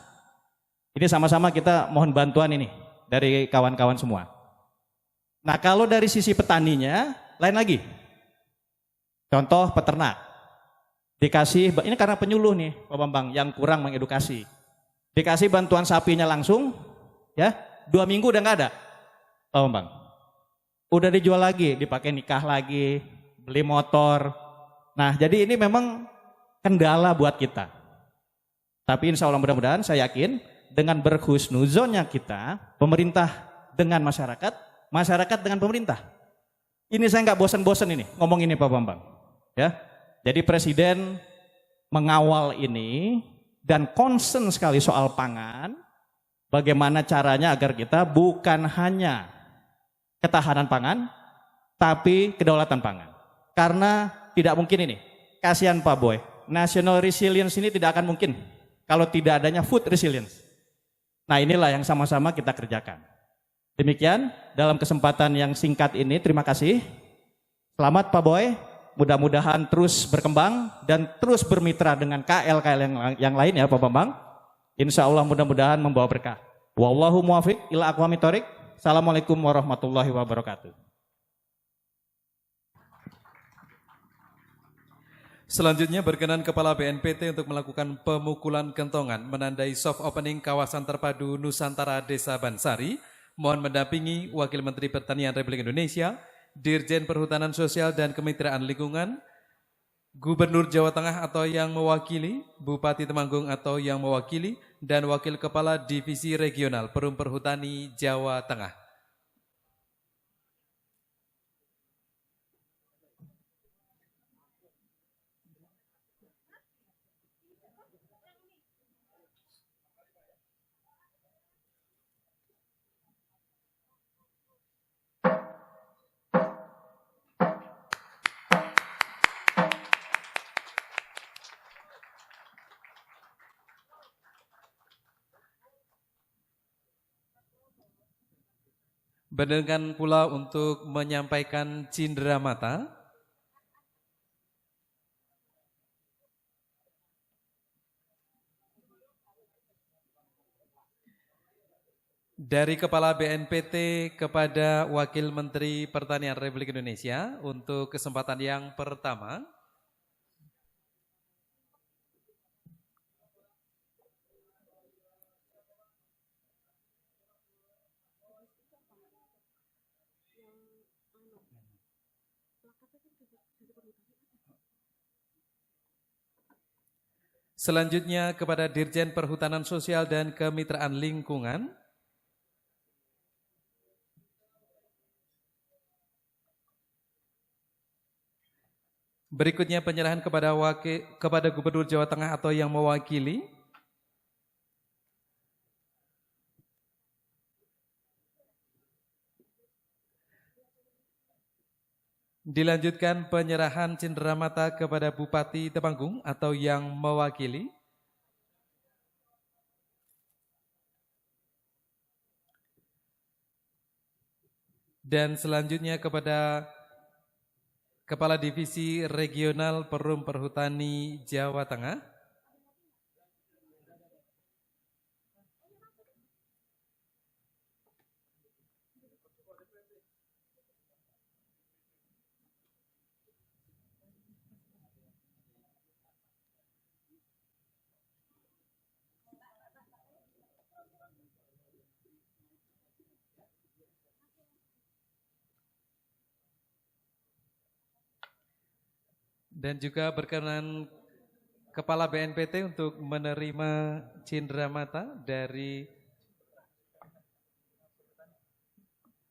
Ini sama-sama kita mohon bantuan ini dari kawan-kawan semua. Nah kalau dari sisi petaninya, lain lagi. Contoh peternak. Dikasih, ini karena penyuluh nih Pak Bambang yang kurang mengedukasi. Dikasih bantuan sapinya langsung, ya 2 minggu udah nggak ada, Pak Bambang. Udah dijual lagi, dipakai nikah lagi, beli motor. Nah jadi ini memang kendala buat kita. Tapi insya Allah mudah-mudahan saya yakin dengan berhusnuzonnya kita, pemerintah dengan masyarakat, masyarakat dengan pemerintah. Ini saya nggak bosan-bosan ini ngomong ini Pak Bambang. Ya, jadi Presiden mengawal ini dan concern sekali soal pangan. Bagaimana caranya agar kita bukan hanya ketahanan pangan, tapi kedaulatan pangan. Karena tidak mungkin ini, kasihan Pak Boy, national resilience ini tidak akan mungkin kalau tidak adanya food resilience. Nah inilah yang sama-sama kita kerjakan. Demikian dalam kesempatan yang singkat ini, terima kasih. Selamat Pak Boy, mudah-mudahan terus berkembang dan terus bermitra dengan KL-KL yang lain ya Pak Bambang. Insya Allah mudah-mudahan membawa berkah. Wallahu muwafiq ila aqwamit thoriq. Assalamualaikum warahmatullahi wabarakatuh. Selanjutnya berkenan Kepala BNPT untuk melakukan pemukulan kentongan menandai soft opening kawasan terpadu Nusantara Desa Bansari. Mohon mendampingi Wakil Menteri Pertanian Republik Indonesia, Dirjen Perhutanan Sosial dan Kemitraan Lingkungan, Gubernur Jawa Tengah atau yang mewakili, Bupati Temanggung atau yang mewakili, dan Wakil Kepala Divisi Regional Perum Perhutani Jawa Tengah. Berdengan pula untuk menyampaikan cindera mata. Dari Kepala BNPT kepada Wakil Menteri Pertanian Republik Indonesia untuk kesempatan yang pertama. Selanjutnya kepada Dirjen Perhutanan Sosial dan Kemitraan Lingkungan. Berikutnya penyerahan kepada Gubernur Jawa Tengah atau yang mewakili. Dilanjutkan penyerahan cenderamata kepada Bupati Temanggung atau yang mewakili. Dan selanjutnya kepada Kepala Divisi Regional Perum Perhutani Jawa Tengah. Dan juga berkenan Kepala BNPT untuk menerima cenderamata dari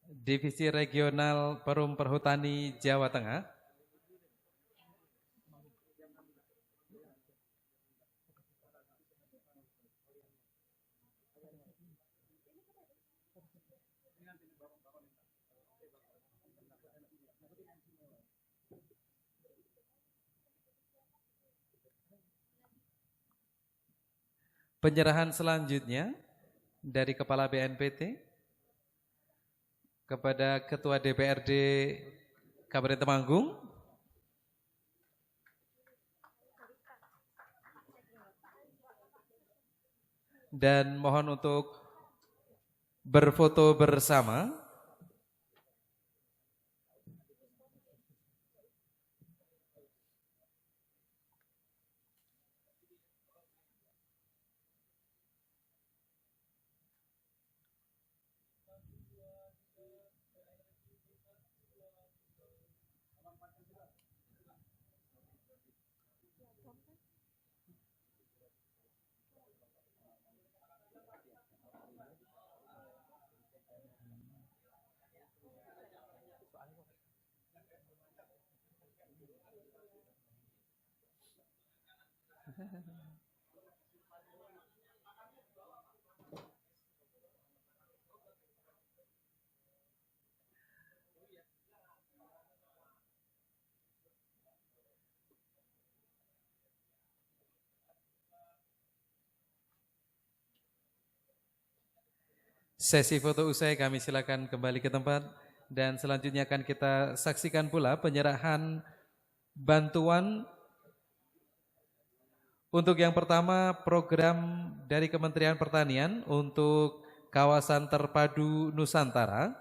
Divisi Regional Perum Perhutani Jawa Tengah. Penyerahan selanjutnya dari Kepala BNPT kepada Ketua DPRD Kabupaten Temanggung. Dan mohon untuk berfoto bersama. Sesi foto usai, kami silakan kembali ke tempat dan selanjutnya akan kita saksikan pula penyerahan bantuan. Untuk yang pertama program dari Kementerian Pertanian untuk kawasan terpadu Nusantara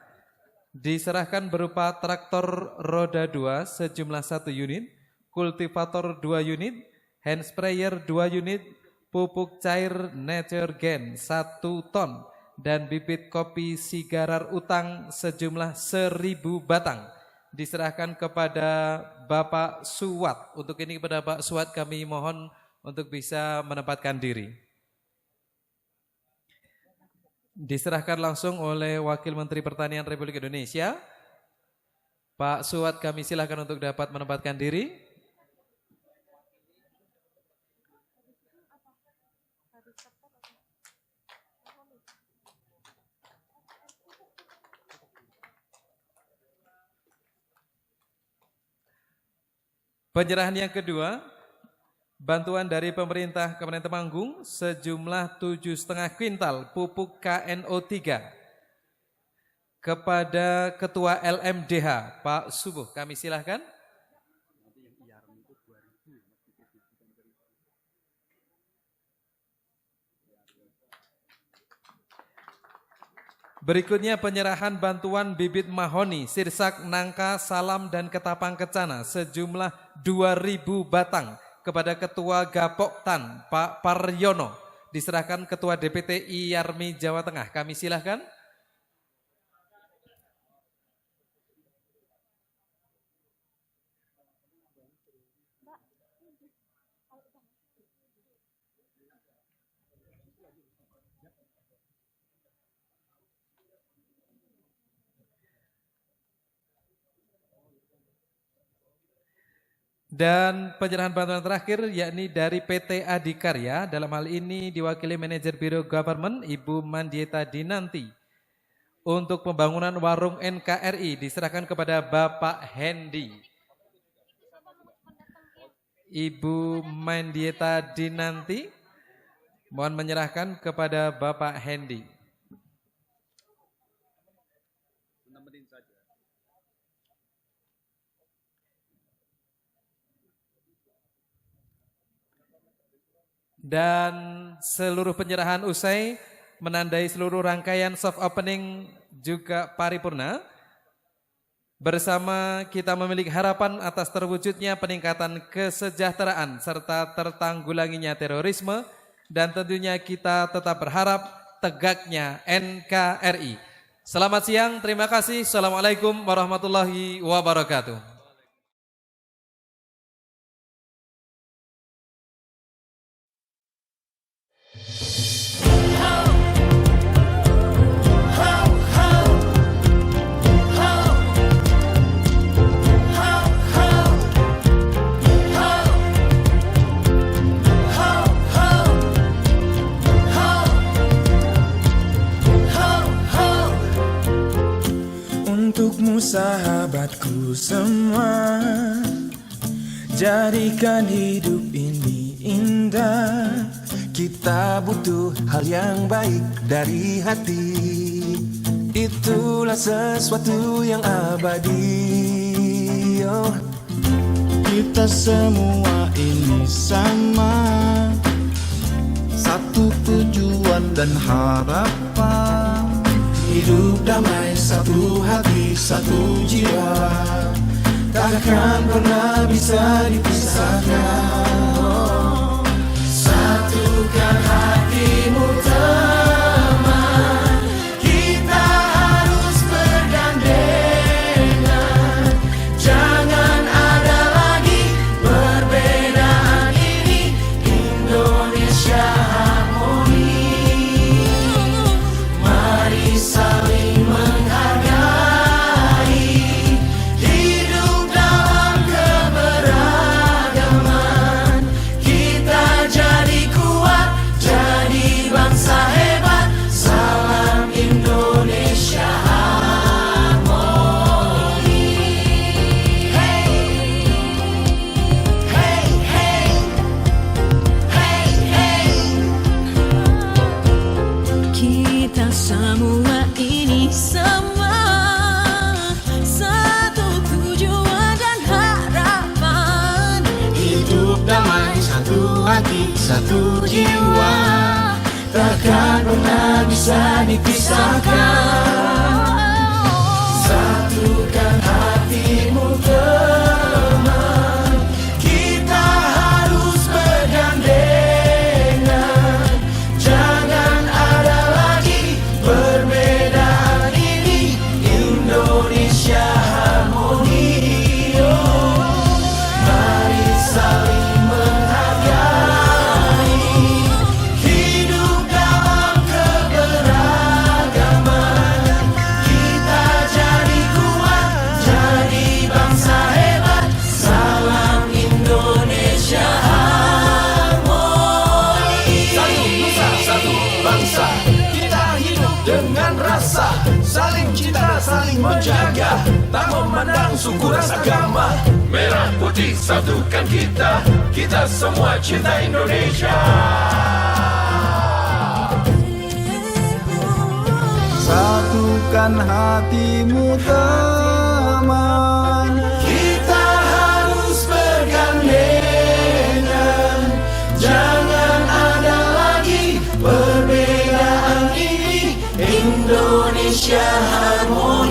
diserahkan berupa traktor roda 2 sejumlah 1 unit, kultivator 2 unit, hand sprayer 2 unit, pupuk cair Naturgen 1 ton, dan bibit kopi Sigarar Utang sejumlah 1000 batang diserahkan kepada Bapak Suwat. Untuk ini kepada Pak Suwat kami mohon untuk bisa menempatkan diri. Diserahkan langsung oleh Wakil Menteri Pertanian Republik Indonesia. Pak Suwat kami silakan untuk dapat menempatkan diri. Penyerahan yang kedua, bantuan dari pemerintah Kabupaten Temanggung sejumlah 7,5 kuintal pupuk KNO3 kepada Ketua LMDH Pak Subuh. Kami silahkan. Berikutnya penyerahan bantuan bibit mahoni, sirsak, nangka, salam, dan ketapang kencana sejumlah 2000 batang kepada Ketua Gapoktan Pak Paryono. Diserahkan Ketua DPT IARMI Jawa Tengah. Kami silahkan. Dan penyerahan bantuan terakhir yakni dari PT Adikarya, dalam hal ini diwakili Manajer Biro Government Ibu Mandieta Dinanti. Untuk pembangunan warung NKRI diserahkan kepada Bapak Hendy. Ibu Mandieta Dinanti mohon menyerahkan kepada Bapak Hendy. Dan seluruh penyerahan usai menandai seluruh rangkaian soft opening juga paripurna. Bersama kita memiliki harapan atas terwujudnya peningkatan kesejahteraan serta tertanggulanginya terorisme, dan tentunya kita tetap berharap tegaknya NKRI. Selamat siang, terima kasih. Assalamualaikum warahmatullahi wabarakatuh. Untukmu sahabatku semua, jadikan hidup ini indah. Kita butuh hal yang baik dari hati, itulah sesuatu yang abadi. Oh. Kita semua ini sama, satu tujuan dan harapan. Hidup damai, satu hati, satu jiwa, takkan pernah bisa dipisahkan. Satukan hatimu teman, kita harus bergandengan. Jangan ada lagi perbedaan ini, Indonesia harmoni. Mari saling menghargai, hidup dalam keberagaman. Kita jadi kuat, jadi bangsa hebat. Salam Indonesia harmoni. Hey, hey, hey, hey, hey. Kita semua ini sama, satu tujuan dan harapan. Hidup damai, satu hati, satu jiwa, takkan pernah bisa dipisahkan. Satukan hatimu teman, kita harus bergandengan. Jangan ada lagi perbedaan ini, Indonesia harmoni. Oh, mari saling menghargai, hidup dalam keberagaman. Kita jadi kuat, jadi bangsa hebat. Salam Indonesia harmoni. Satu nusa, satu bangsa, kita hidup dengan rasa saling cinta, saling menjaga, tak memandang suku ras agama. Merah putih satukan kita, kita semua cinta Indonesia. Satukan hatimu teman, kita harus bergandengan. Jangan ada lagi perbedaan ini, Indonesia harmoni.